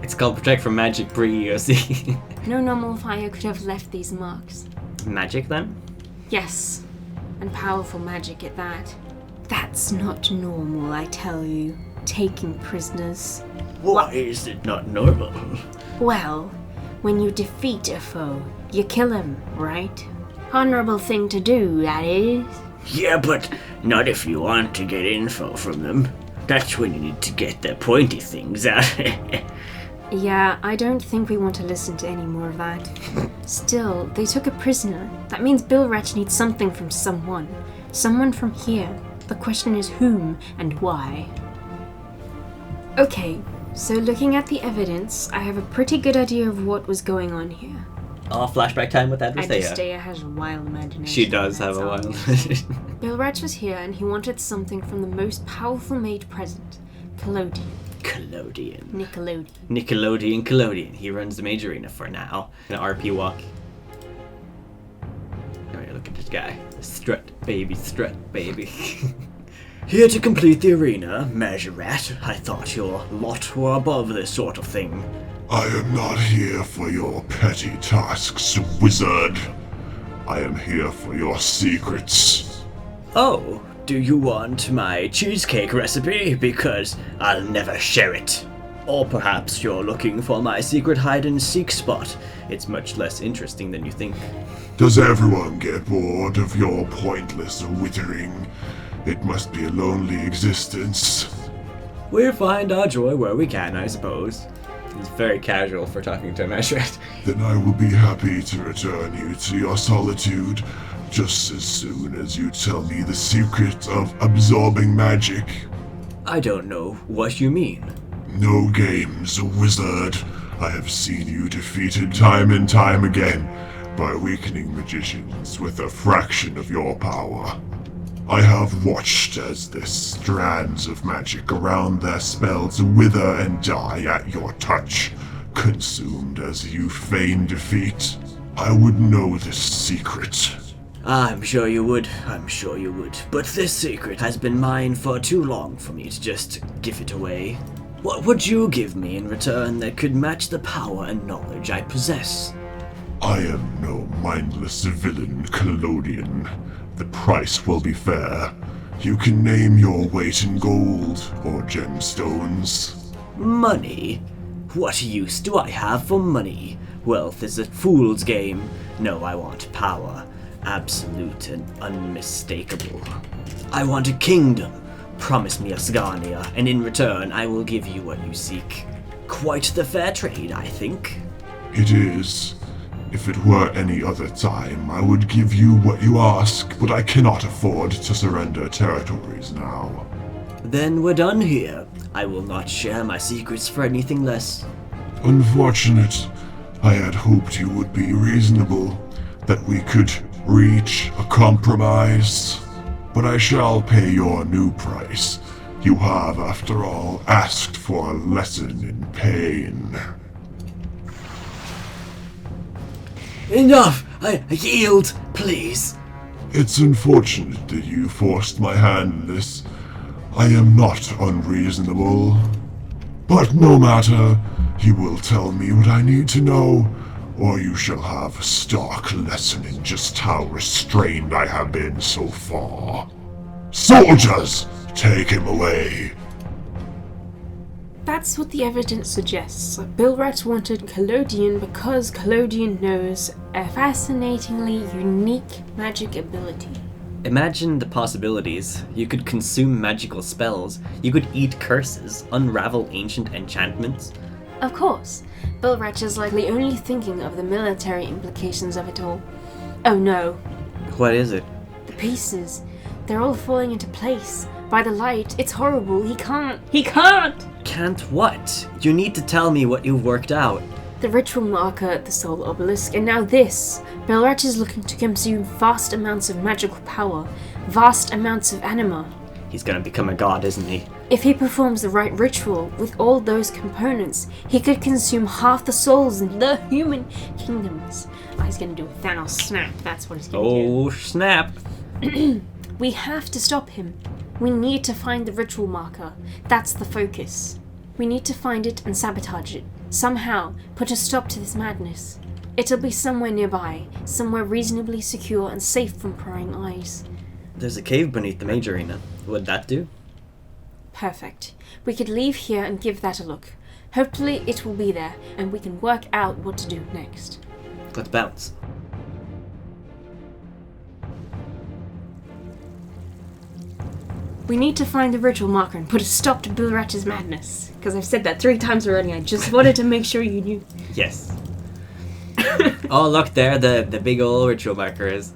It's called Protect from Magic Pre-EOC. No normal fire could have left these marks. Magic, then? Yes, and powerful magic at that. That's not normal, I tell you. Taking prisoners. Why is it not normal? Well, when you defeat a foe, you kill him, right? Honorable thing to do, that is. Yeah, but not if you want to get info from them. That's when you need to get the pointy things out. Yeah, I don't think we want to listen to any more of that. Still, they took a prisoner. That means Bilrach needs something from someone. Someone from here. The question is whom and why. Okay, so looking at the evidence, I have a pretty good idea of what was going on here. Flashback time with Adrasteia. Adrasteia has a wild imagination. She does have that's a wild obvious. Bilrach was here and he wanted something from the most powerful mage present, Collodian. Nickelodeon. He runs the Mage Arena for now. An RP walk. Oh, yeah, look at this guy. Strut, baby. Here to complete the arena, Majorat. I thought your lot were above this sort of thing. I am not here for your petty tasks, wizard. I am here for your secrets. Oh, do you want my cheesecake recipe? Because I'll never share it. Or perhaps you're looking for my secret hide-and-seek spot. It's much less interesting than you think. Does everyone get bored of your pointless wittering? It must be a lonely existence. We find our joy where we can, I suppose. It's very casual for talking to a Majorat. Then I will be happy to return you to your solitude, just as soon as you tell me the secret of absorbing magic. I don't know what you mean. No games, wizard. I have seen you defeated time and time again by weakening magicians with a fraction of your power. I have watched as the strands of magic around their spells wither and die at your touch, consumed as you feign defeat. I would know this secret. I'm sure you would. But this secret has been mine for too long for me to just give it away. What would you give me in return that could match the power and knowledge I possess? I am no mindless villain, Collodian. The price will be fair. You can name your weight in gold or gemstones. Money? What use do I have for money? Wealth is a fool's game. No, I want power. Absolute and unmistakable. I want a kingdom. Promise me Asgania, and in return I will give you what you seek. Quite the fair trade, I think. It is. If it were any other time, I would give you what you ask, but I cannot afford to surrender territories now. Then we're done here. I will not share my secrets for anything less. Unfortunate. I had hoped you would be reasonable, that we could reach a compromise. But I shall pay your new price. You have, after all, asked for a lesson in pain. Enough! I yield, please. It's unfortunate that you forced my hand in this. I am not unreasonable. But no matter, you will tell me what I need to know, or you shall have a stark lesson in just how restrained I have been so far. Soldiers, take him away. That's what the evidence suggests. Bilrach wanted Collodion because Collodion knows a fascinatingly unique magic ability. Imagine the possibilities. You could consume magical spells, you could eat curses, unravel ancient enchantments. Of course, Bilrach is likely only thinking of the military implications of it all. Oh no, What is it? the pieces. They're all falling into place. By the light, it's horrible. He can't! Can't what? You need to tell me what you've worked out. The ritual marker, the soul obelisk, and now this. Bilrach is looking to consume vast amounts of magical power, vast amounts of anima. He's gonna become a god, isn't he? If he performs the right ritual with all those components, he could consume half the souls in the human kingdoms. Oh, he's gonna do a Thanos snap, that's what he's gonna do. Oh, snap. We have to stop him. We need to find the ritual marker. That's the focus. We need to find it and sabotage it. Somehow, put a stop to this madness. It'll be somewhere nearby, somewhere reasonably secure and safe from prying eyes. There's a cave beneath the Mage Arena. Would that do? Perfect. We could leave here and give that a look. Hopefully it will be there, and we can work out what to do next. Let's bounce. We need to find the ritual marker and put a stop to Bilrach's madness. Because I've said that 3 times already, I just wanted to make sure you knew. Yes. Oh, look there, the big old ritual marker is.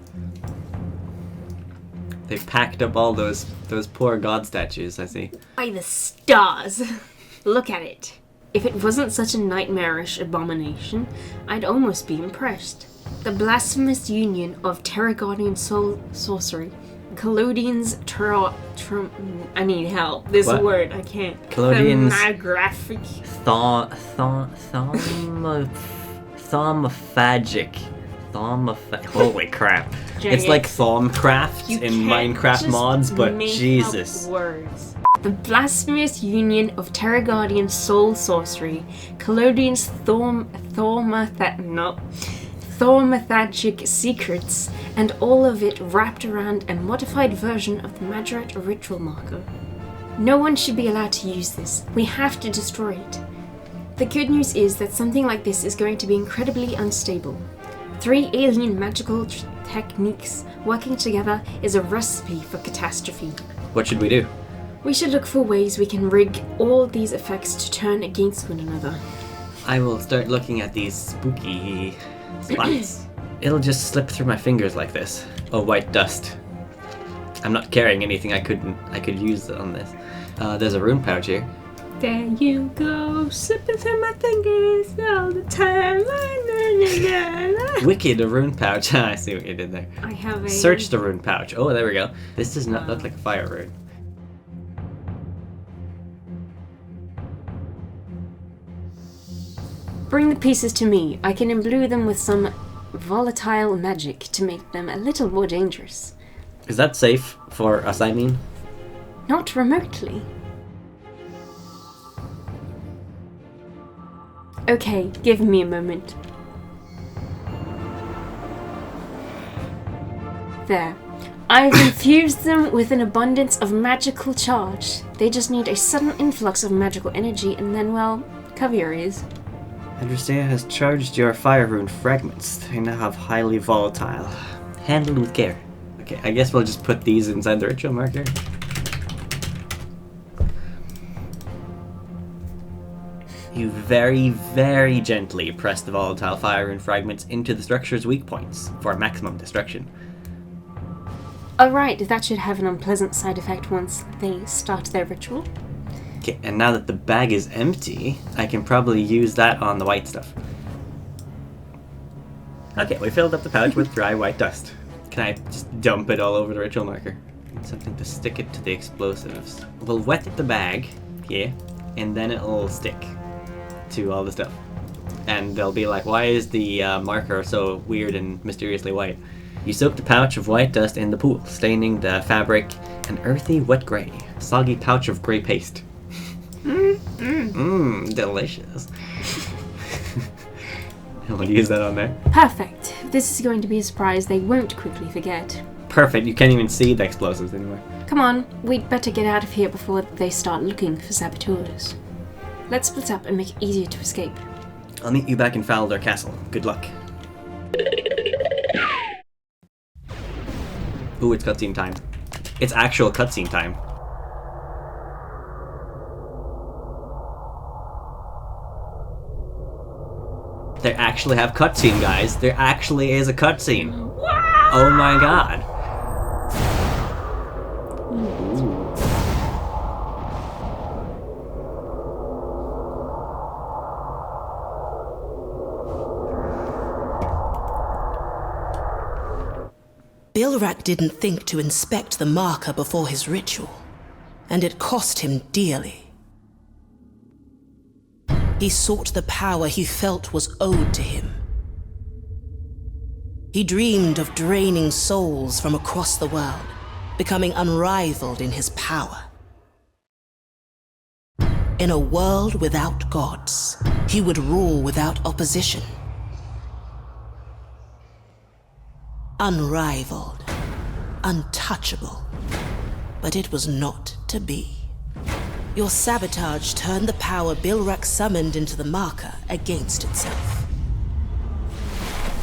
They've packed up all those poor god statues, I see. By the stars! Look at it. If it wasn't such a nightmarish abomination, I'd almost be impressed. The blasphemous union of Terragonian soul sorcery, Collodion's I need help. This What? word, I can't. Collodion's Thermographic. Holy crap. Dang It's it. like Thaumcraft You in can't Minecraft just mods, but make Jesus. up words. The blasphemous union of Terragonian soul sorcery, Collodion's thaumaturgic secrets, and all of it wrapped around a modified version of the Majoret ritual marker. No one should be allowed to use this. We have to destroy it. The good news is that something like this is going to be incredibly unstable. 3 alien magical techniques working together is a recipe for catastrophe. What should we do? We should look for ways we can rig all these effects to turn against one another. I will start looking at these spooky spots. It'll just slip through my fingers like this. Oh, white dust. I'm not carrying anything I could use on this. There's a rune pouch here. There you go, slipping through my fingers all the time. Wicked, a rune pouch. I see what you did there. I have a... Search the rune pouch. Oh, there we go. This does not look like a fire rune. Bring the pieces to me. I can imbue them with some volatile magic to make them a little more dangerous. Is that safe for us, I mean? Not remotely. Okay, give me a moment. There. I've infused them with an abundance of magical charge. They just need a sudden influx of magical energy and then, well, cover your ears. Adrasteia has charged your fire rune fragments. They now have highly volatile. Handled with care. Okay, I guess we'll just put these inside the ritual marker. You very, very gently press the volatile fire rune fragments into the structure's weak points for maximum destruction. Alright, that should have an unpleasant side effect once they start their ritual. Okay, and now that the bag is empty, I can probably use that on the white stuff. Okay, we filled up the pouch with dry white dust. Can I just dump it all over the ritual marker? Need something to stick it to the explosives. We'll wet the bag here, and then it'll stick to all the stuff. And they'll be like, why is the marker so weird and mysteriously white? You soak the pouch of white dust in the pool, staining the fabric an earthy wet grey, soggy pouch of grey paste. Delicious. I want to use that on there. Perfect. This is going to be a surprise they won't quickly forget. Perfect, you can't even see the explosives anymore. Come on, we'd better get out of here before they start looking for saboteurs. Let's split up and make it easier to escape. I'll meet you back in Falador Castle. Good luck. Ooh, it's cutscene time. It's actual cutscene time. They actually have cutscene, guys. There actually is a cutscene. Wow! Oh my god. Bilrach didn't think to inspect the marker before his ritual, and it cost him dearly. He sought the power he felt was owed to him. He dreamed of draining souls from across the world, becoming unrivaled in his power. In a world without gods, he would rule without opposition. Unrivaled, untouchable, but it was not to be. Your sabotage turned the power Bilrach summoned into the marker against itself.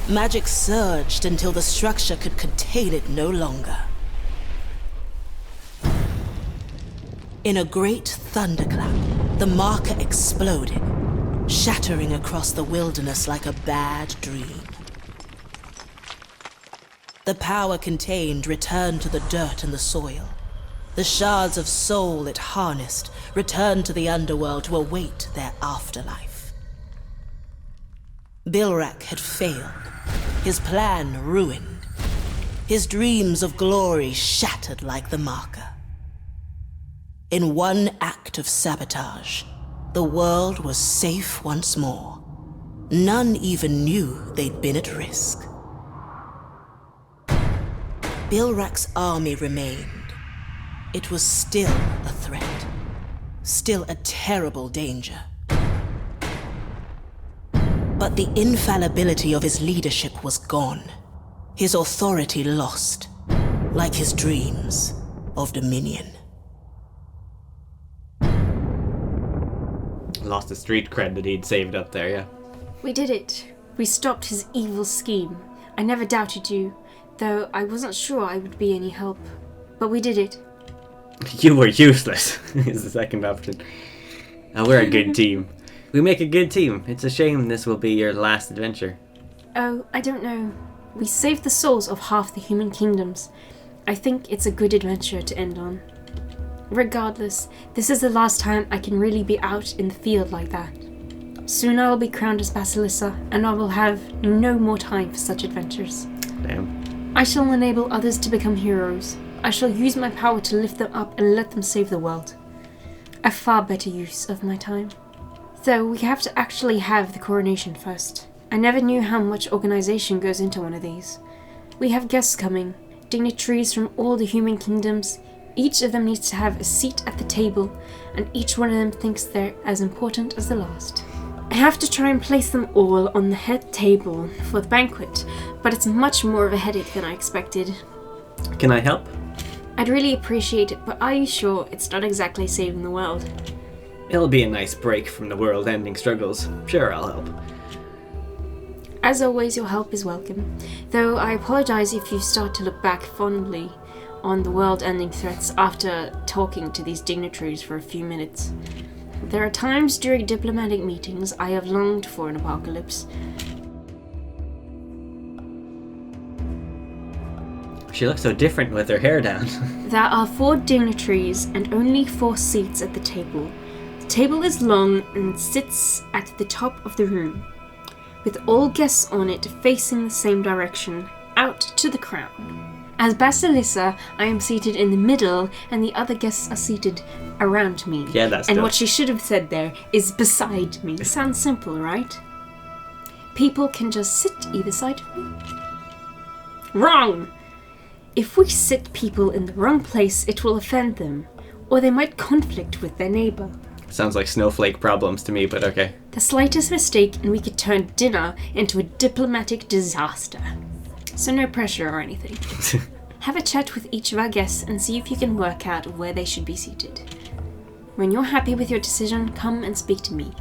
Magic surged until the structure could contain it no longer. In a great thunderclap, the marker exploded, shattering across the wilderness like a bad dream. The power contained returned to the dirt and the soil. The shards of soul it harnessed returned to the underworld to await their afterlife. Bilrach had failed, his plan ruined, his dreams of glory shattered like the marker. In one act of sabotage, the world was safe once more. None even knew they'd been at risk. Bilrach's army remained. It was still a threat, still a terrible danger. But the infallibility of his leadership was gone, his authority lost, like his dreams of dominion. Lost the street cred that he'd saved up there, yeah. We did it. We stopped his evil scheme. I never doubted you, though I wasn't sure I would be any help. But we did it. You were useless, is the second option. We're a good team. We make a good team. It's a shame this will be your last adventure. Oh, I don't know. We saved the souls of half the human kingdoms. I think it's a good adventure to end on. Regardless, this is the last time I can really be out in the field like that. Soon I will be crowned as Basilissa, and I will have no more time for such adventures. Damn. I shall enable others to become heroes. I shall use my power to lift them up and let them save the world. A far better use of my time. Though we have to actually have the coronation first. I never knew how much organization goes into one of these. We have guests coming, dignitaries from all the human kingdoms. Each of them needs to have a seat at the table, and each one of them thinks they're as important as the last. I have to try and place them all on the head table for the banquet, but it's much more of a headache than I expected. Can I help? I'd really appreciate it, but are you sure it's not exactly saving the world? It'll be a nice break from the world-ending struggles. Sure, I'll help. As always, your help is welcome, though I apologize if you start to look back fondly on the world-ending threats after talking to these dignitaries for a few minutes. There are times during diplomatic meetings I have longed for an apocalypse. She looks so different with her hair down. There are 4 dignitaries and only 4 seats at the table. The table is long and sits at the top of the room, with all guests on it facing the same direction, out to the crown. As Basilissa, I am seated in the middle, and the other guests are seated around me. Yeah, that's And dope. what she should have said there is beside me. Sounds simple, right? People can just sit either side of me. Wrong! If we sit people in the wrong place, it will offend them, or they might conflict with their neighbor. Sounds like snowflake problems to me, but okay. The slightest mistake and we could turn dinner into a diplomatic disaster. So no pressure or anything. Have a chat with each of our guests and see if you can work out where they should be seated. When you're happy with your decision, come and speak to me.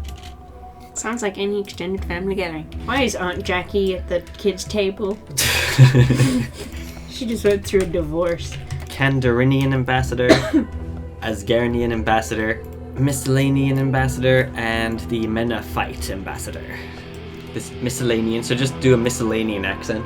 Sounds like any extended family gathering. Why is Aunt Jackie at the kids' table? She just went through a divorce. Kandorinian ambassador, Asgarnian ambassador, Miscellanean ambassador, and the Menaphite ambassador. This miscellanean, so just do a miscellanean accent.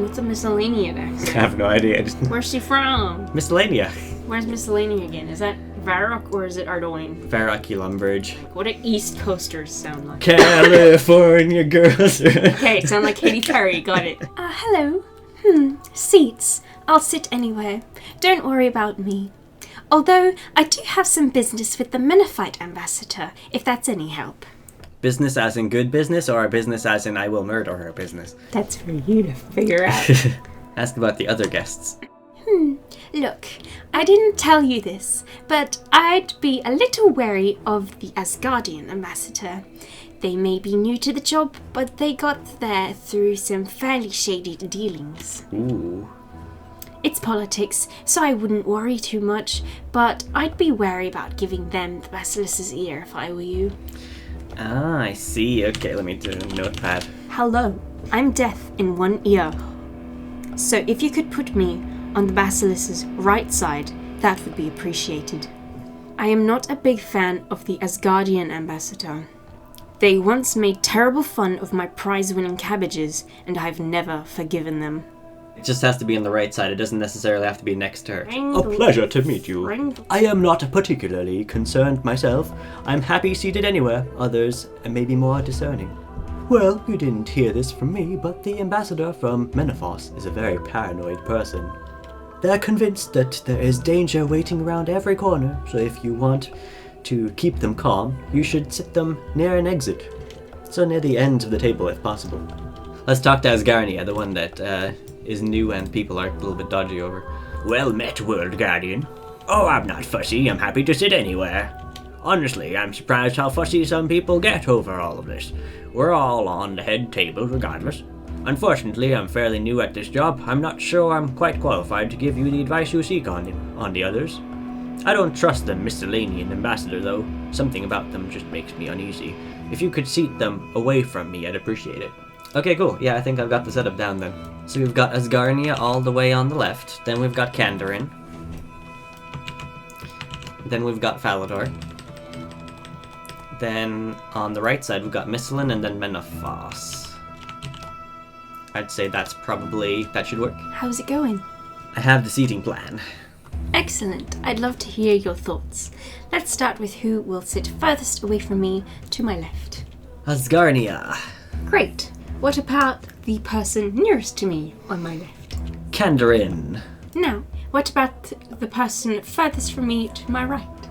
What's a miscellaneous accent? I have no idea. Where's she from? Miscellanea. Where's miscellaneous again? Is that Varrock or is it Ardoin? Varrock-Lumbridge. What do East Coasters sound like? California girls. Okay, sound like Katy Perry. Got it. Hello. Seats. I'll sit anywhere. Don't worry about me. Although, I do have some business with the Menaphite ambassador, if that's any help. Business as in good business, or business as in I will murder her business? That's for you to figure out. Ask about the other guests. Look, I didn't tell you this, but I'd be a little wary of the Asgardian ambassador. They may be new to the job, but they got there through some fairly shady dealings. Ooh. It's politics, so I wouldn't worry too much, but I'd be wary about giving them the Basilis's ear if I were you. Ah, I see. Okay, let me do a notepad. Hello, I'm deaf in one ear. So if you could put me on the Basilis's right side, that would be appreciated. I am not a big fan of the Asgardian ambassador. They once made terrible fun of my prize-winning cabbages, and I've never forgiven them. It just has to be on the right side. It doesn't necessarily have to be next to her. Ringle. A pleasure to meet you. Ringle. I am not particularly concerned myself. I'm happy seated anywhere. Others may be more discerning. Well, you didn't hear this from me, but the ambassador from Menaphos is a very paranoid person. They're convinced that there is danger waiting around every corner, so if you want to keep them calm, you should sit them near an exit. So near the end of the table if possible. Let's talk to Asgarnia, the one that is new and people are a little bit dodgy over. Well met, World Guardian. Oh, I'm not fussy. I'm happy to sit anywhere. Honestly, I'm surprised how fussy some people get over all of this. We're all on the head table regardless. Unfortunately, I'm fairly new at this job. I'm not sure I'm quite qualified to give you the advice you seek on the others. I don't trust the miscellanean ambassador, though. Something about them just makes me uneasy. If you could seat them away from me, I'd appreciate it. Okay, cool. Yeah, I think I've got the setup down then. So we've got Asgarnia all the way on the left. Then we've got Kandorin. Then we've got Falador. Then on the right side we've got Miscellan and then Menaphos. I'd say that should work. How's it going? I have the seating plan. Excellent. I'd love to hear your thoughts. Let's start with who will sit furthest away from me to my left. Asgarnia. Great. What about the person nearest to me on my left? Kandorin. Now, what about the person furthest from me to my right?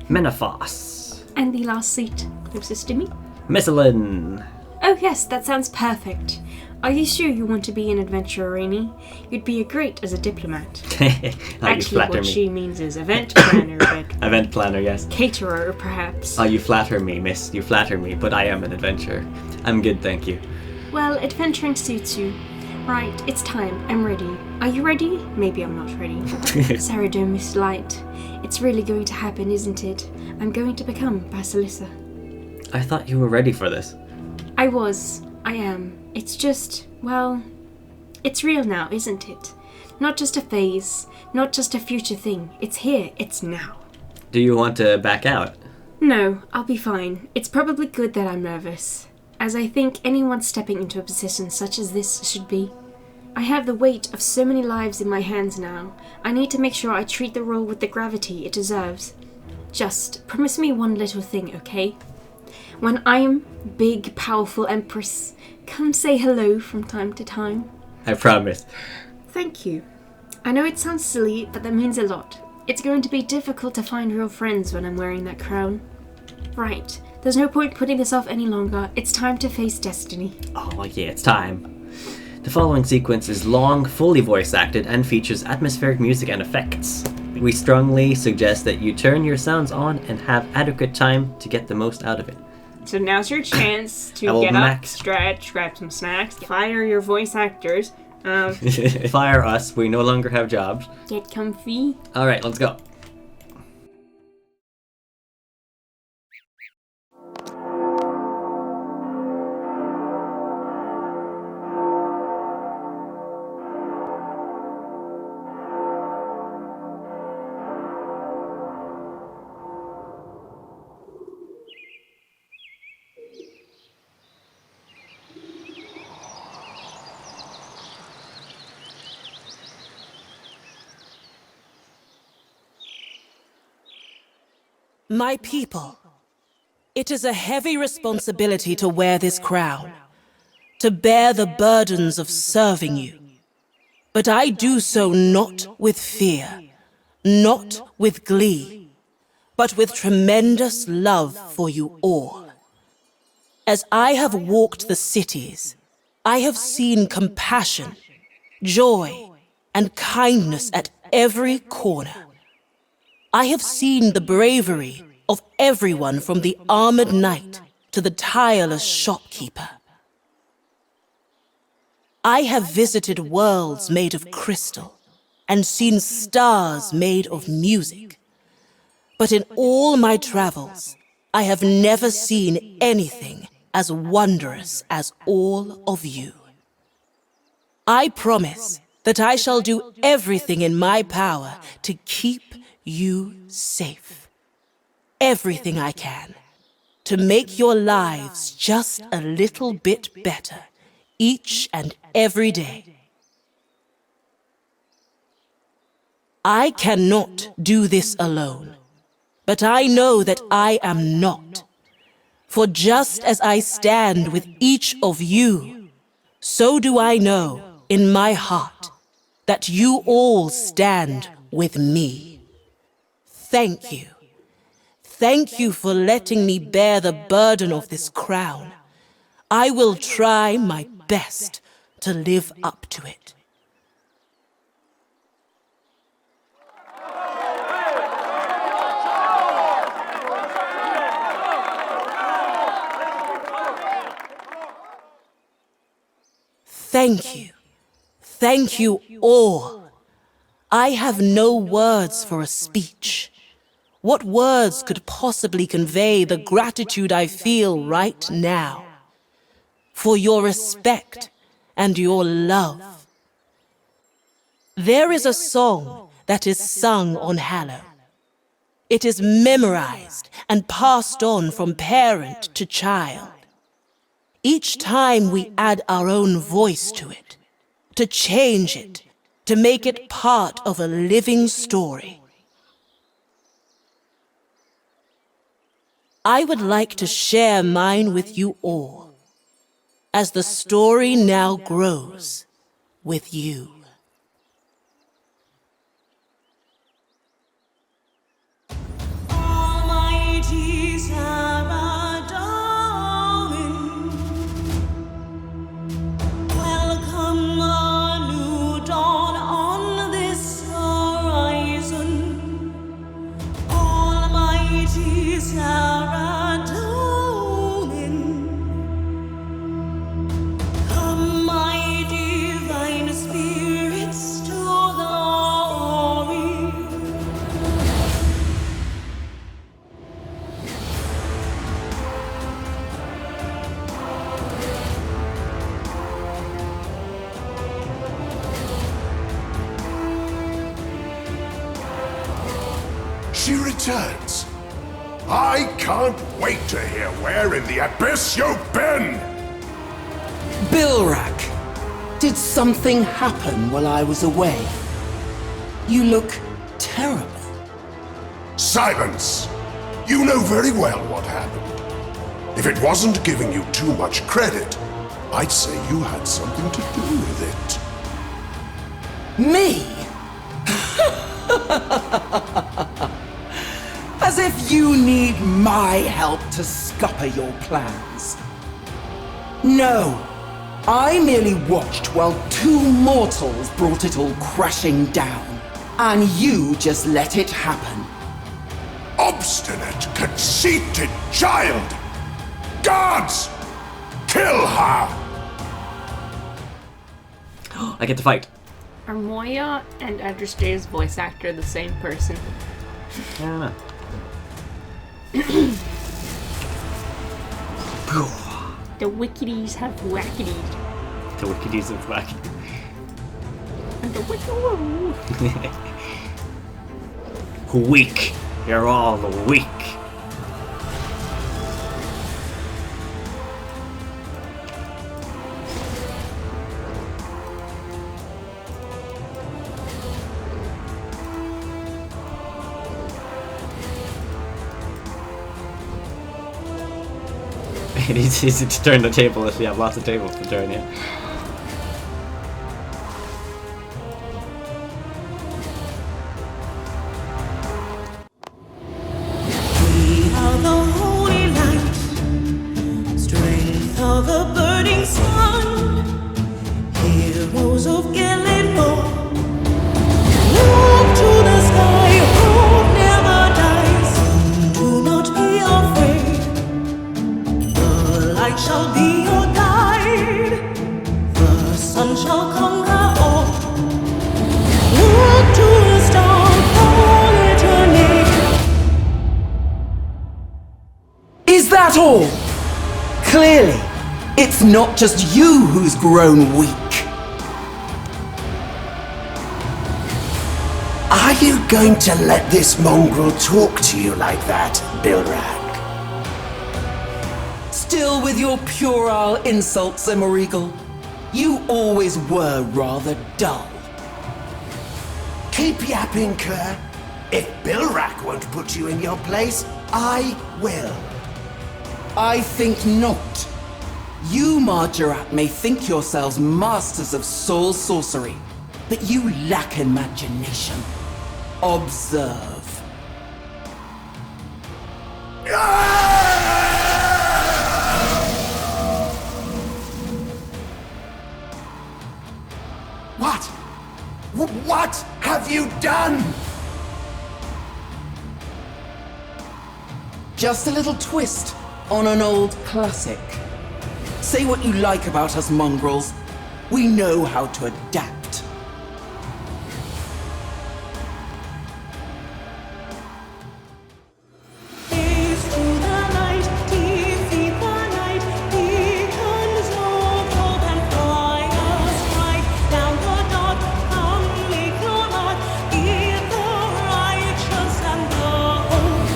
Menaphos. And the last seat closest to me? Miscellan. Oh yes, that sounds perfect. Are you sure you want to be an adventurer, Rainey? You'd be great as a diplomat. Actually, what she means is event planner, but... Event planner, yes. Caterer, perhaps. Oh, you flatter me, miss. You flatter me, but I am an adventurer. I'm good, thank you. Well, adventuring suits you. Right, it's time. I'm ready. Are you ready? Maybe I'm not ready. Sarah, don't miss light. It's really going to happen, isn't it? I'm going to become Basilissa. I thought you were ready for this. I was. I am. It's just, well, it's real now, isn't it? Not just a phase, not just a future thing. It's here, it's now. Do you want to back out? No, I'll be fine. It's probably good that I'm nervous, as I think anyone stepping into a position such as this should be. I have the weight of so many lives in my hands now. I need to make sure I treat the role with the gravity it deserves. Just promise me one little thing, okay? When I'm big, powerful Empress, come say hello from time to time. I promise. Thank you. I know it sounds silly, but that means a lot. It's going to be difficult to find real friends when I'm wearing that crown. Right, there's no point putting this off any longer. It's time to face destiny. Oh yeah, it's time. The following sequence is long, fully voice acted, and features atmospheric music and effects. We strongly suggest that you turn your sounds on and have adequate time to get the most out of it. So now's your chance to I will get up, max- stretch, grab some snacks, fire your voice actors, Fire us, we no longer have jobs. get comfy. Alright, let's go. My people, it is a heavy responsibility to wear this crown, to bear the burdens of serving you. But I do so not with fear, not with glee, but with tremendous love for you all. As I have walked the cities, I have seen compassion, joy, and kindness at every corner. I have seen the bravery of everyone from the armored knight to the tireless shopkeeper. I have visited worlds made of crystal and seen stars made of music. But in all my travels, I have never seen anything as wondrous as all of you. I promise that I shall do everything in my power to keep you safe. Everything I can to make your lives just a little bit better each and every day. I cannot do this alone, but I know that I am not. For just as I stand with each of you, so do I know in my heart that you all stand with me. Thank you. Thank you for letting me bear the burden of this crown. I will try my best to live up to it. Thank you. Thank you all. I have no words for a speech. What words could possibly convey the gratitude I feel right now? For your respect and your love. There is a song that is sung on Hallow. It is memorized and passed on from parent to child. Each time we add our own voice to it, to change it, to make it part of a living story. I would like to share mine with you all, as the story now grows with you. Almighty Sabotageing, welcome a new dawn on this horizon. Almighty Sabotageing, come my divine spirits to glory. She returns. I can't wait to hear where in the abyss you've been! Bilrach, did something happen while I was away? You look terrible. Silence! You know very well what happened. If it wasn't giving you too much credit, I'd say you had something to do with it. Me? As if you need my help to scupper your plans. No, I merely watched while two mortals brought it all crashing down, and you just let it happen. Obstinate, conceited child! Guards! Kill her! I get to fight. Are Moia and Adrasteia's voice actor the same person? I don't know. The wickities have wackities. The wickities of whack. And the wickaroo. Weak. You're all weak. It's easy to turn the table if you have lots of tables to turn, yeah. We are the holy light, strength of the burning sun, heroes of Gillinmore. Look to the sky, hope never dies. Do not be afraid. The light shall be your guide. The sun shall conquer all. Look to the star, call eternity. Is that all? Clearly, it's not just you who's grown weak. Are you going to let this mongrel talk to you like that, Bilrach? Still with your puerile insults, Zamorakian? You always were rather dull. Keep yapping, Kerr. If Bilrach won't put you in your place, I will. I think not. You, Margaret, may think yourselves masters of soul sorcery, but you lack imagination. Observe. What? What have you done? Just a little twist on an old classic. Say what you like about us mongrels. We know how to adapt. Face to the light, defeat the night, beacons of hope and fire strike. Down the dark, come make your heart, give the righteous and the hope.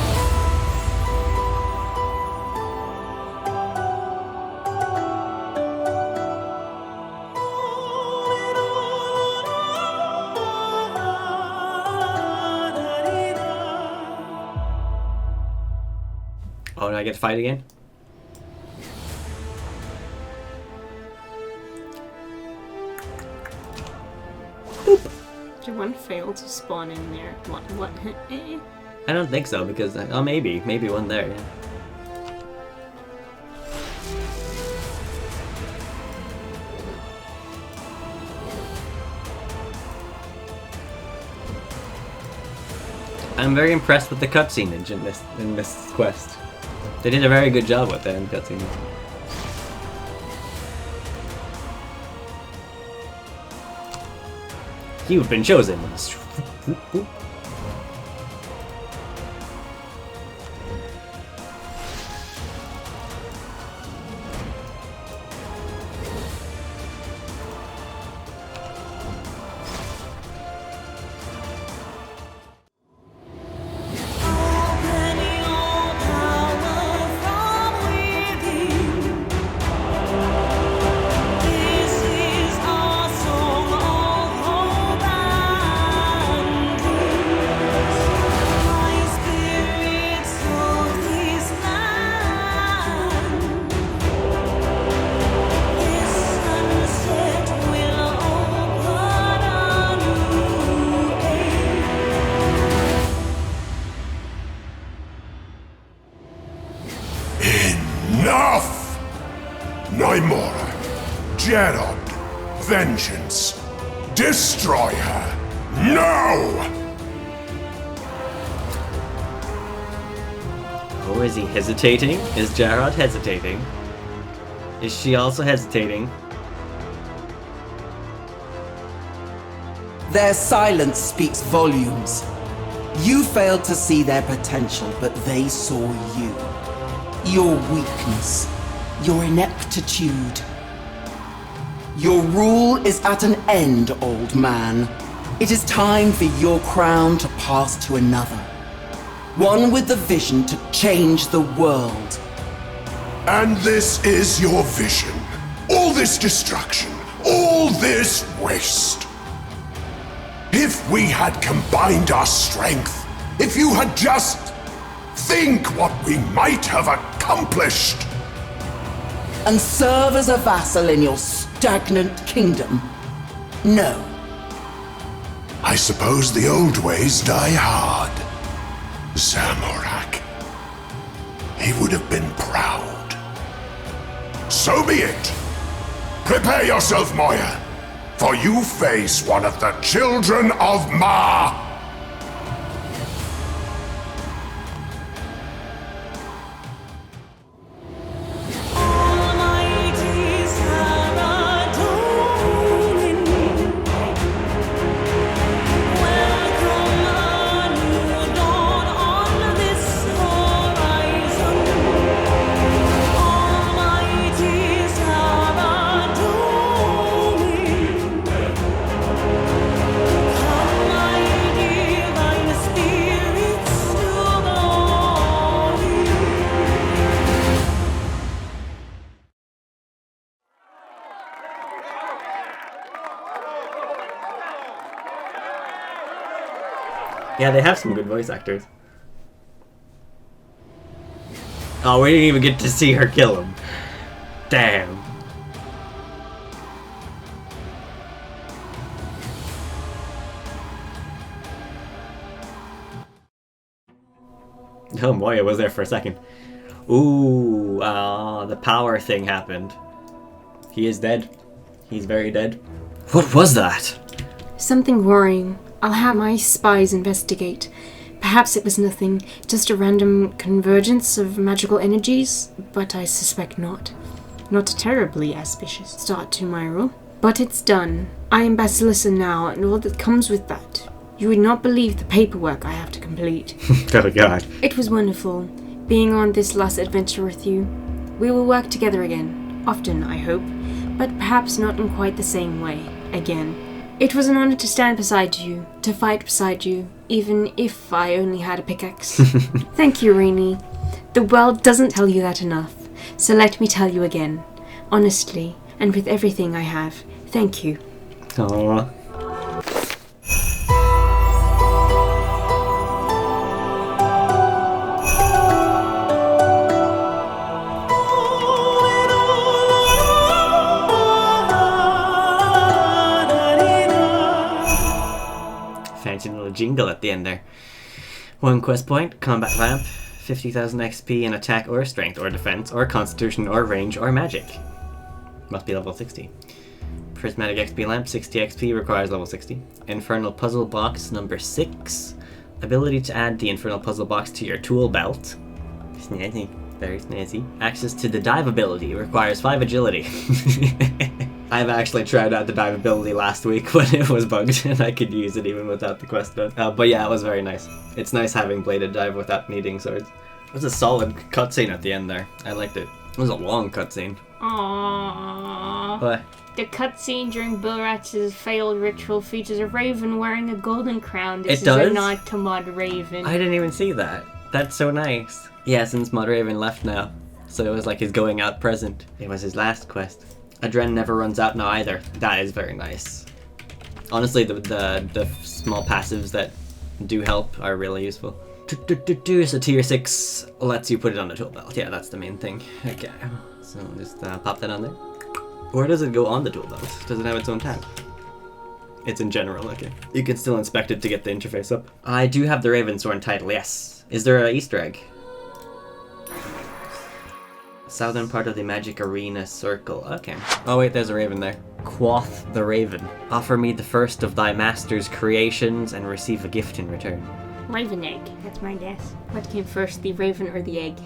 Oh, do I get to fight again? Did one fail to spawn in there? What? I don't think so, because... Oh, maybe one there, yeah. I'm very impressed with the cutscene in this quest. They did a very good job with that in cutscene. You've been chosen. vengeance. Destroy her. No! Oh, is he hesitating? Is Jarod hesitating? Is she also hesitating? Their silence speaks volumes. You failed to see their potential, but they saw you. Your weakness, your ineptitude. Your rule is at an end, old man. It is time for your crown to pass to another. One with the vision to change the world. And this is your vision. All this destruction, all this waste. If we had combined our strength, if you had just think what we might have accomplished. And serve as a vassal in your stagnant kingdom? No. I suppose the old ways die hard. Zamorak. He would have been proud. So be it. Prepare yourself, Moia, for you face one of the children of Ma. Yeah, they have some good voice actors. Oh, we didn't even get to see her kill him. Damn. Oh, Moia was there for a second. Ooh, the power thing happened. He is dead. He's very dead. What was that? Something worrying. I'll have my spies investigate. Perhaps it was nothing, just a random convergence of magical energies, but I suspect not. Not a terribly auspicious start to my rule. But it's done. I am Basilissa now, and all that comes with that. You would not believe the paperwork I have to complete. Oh god. It was wonderful, being on this last adventure with you. We will work together again, often, I hope, but perhaps not in quite the same way, again. It was an honor to stand beside you, to fight beside you, even if I only had a pickaxe. Thank you, Rainy. The world doesn't tell you that enough, so let me tell you again, honestly, and with everything I have, thank you. Aww. Fancy little jingle at the end there. 1 quest point, combat lamp, 50,000 XP in attack or strength or defense or constitution or range or magic. Must be level 60. Prismatic XP lamp, 60 XP, requires level 60. Infernal puzzle box number 6. Ability to add the infernal puzzle box to your tool belt. Snazzy. Very snazzy. Access to the dive ability, requires 5 agility. I've actually tried out the dive ability last week when it was bugged and I could use it even without the quest done. But yeah, it was very nice. It's nice having bladed dive without needing swords. It was a solid cutscene at the end there. I liked it. It was a long cutscene. Aww. What? The cutscene during Bilrach's failed ritual features a raven wearing a golden crown. This It does? is a nod to Mod Raven. I didn't even see that. That's so nice. Yeah, since Mod Raven left now. So it was like his going out present. It was his last quest. Adren never runs out now either. That is very nice. Honestly, the small passives that do help are really useful. So tier 6 lets you put it on the tool belt. Yeah, that's the main thing. Okay, so just pop that on there. Where does it go on the tool belt? Does it have its own tab? It's in general, okay. You can still inspect it to get the interface up. I do have the Ravensworn title, yes. Is there an Easter egg? Southern part of the Magic Arena Circle. Okay. Oh wait, there's a raven there. Quoth the Raven, offer me the first of thy master's creations and receive a gift in return. Raven egg, that's my guess. What came first, the raven or the egg?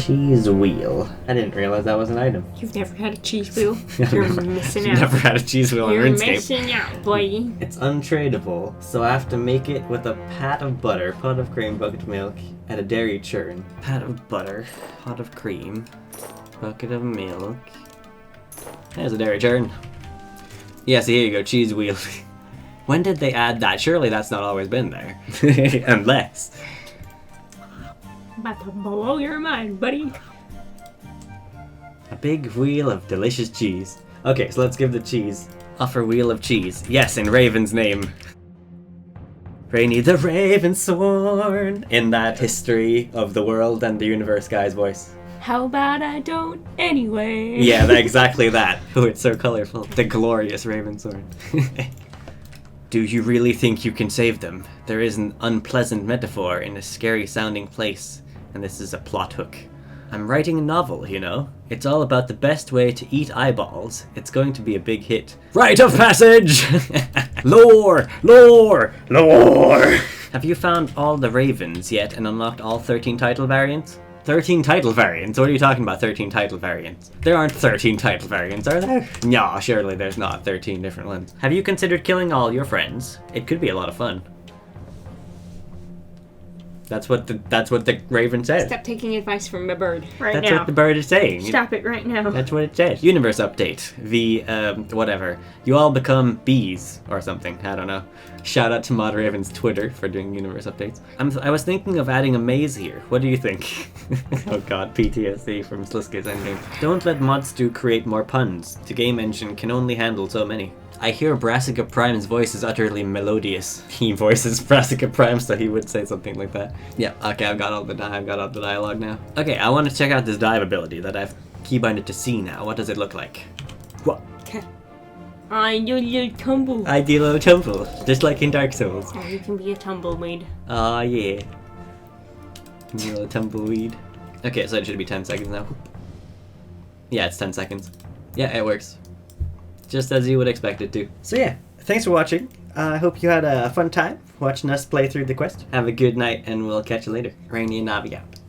Cheese wheel. I didn't realize that was an item. You've never had a cheese wheel? You're missing out. Never had a cheese wheel You're on RuneScape. missing out, boy. It's untradeable, so I have to make it with a pat of butter, pot of cream, bucket of milk, and a dairy churn. Pat of butter, pot of cream, bucket of milk. There's a dairy churn. Yeah, so here you go, cheese wheel. When did they add that? Surely that's not always been there. Unless. About to blow your mind, buddy. A big wheel of delicious cheese. Okay, so let's give the cheese. Offer wheel of cheese. Yes, in Raven's name. Rainy the Ravensworn. In that history of the world and the universe guy's voice. How about I don't anyway? Yeah, exactly that. Oh, it's so colorful. The glorious Ravensworn. Do you really think you can save them? There is an unpleasant metaphor in a scary sounding place, and this is a plot hook. I'm writing a novel, you know? It's all about the best way to eat eyeballs. It's going to be a big hit. Rite of passage! Lore! Lore! Lore! Have you found all the ravens yet and unlocked all 13 title variants? 13 title variants? What are you talking about, 13 title variants? There aren't 13 title variants, are there? No, surely there's not 13 different ones. Have you considered killing all your friends? It could be a lot of fun. That's what the raven says. Stop taking advice from the bird right now. That's what the bird is saying. Stop it right now. That's what it says. Universe update. Whatever. You all become bees or something. I don't know. Shout out to Mod Raven's Twitter for doing universe updates. I was thinking of adding a maze here. What do you think? Oh god, PTSD from Sliska's endgame. Don't let Modstu create more puns. The game engine can only handle so many. I hear Brassica Prime's voice is utterly melodious. He voices Brassica Prime, so he would say something like that. Yeah, okay, I've got all the dialogue now. Okay, I want to check out this dive ability that I've keybinded to C now. What does it look like? What? I do a little tumble. I do a little tumble, just like in Dark Souls. Oh, you can be a tumbleweed. Oh yeah. You little tumbleweed. Okay, so it should be 10 seconds now. Yeah, it's 10 seconds. Yeah, it works. Just as you would expect it to. So yeah, thanks for watching. I hope you had a fun time watching us play through the quest. Have a good night, and we'll catch you later. Rainy and Navi out.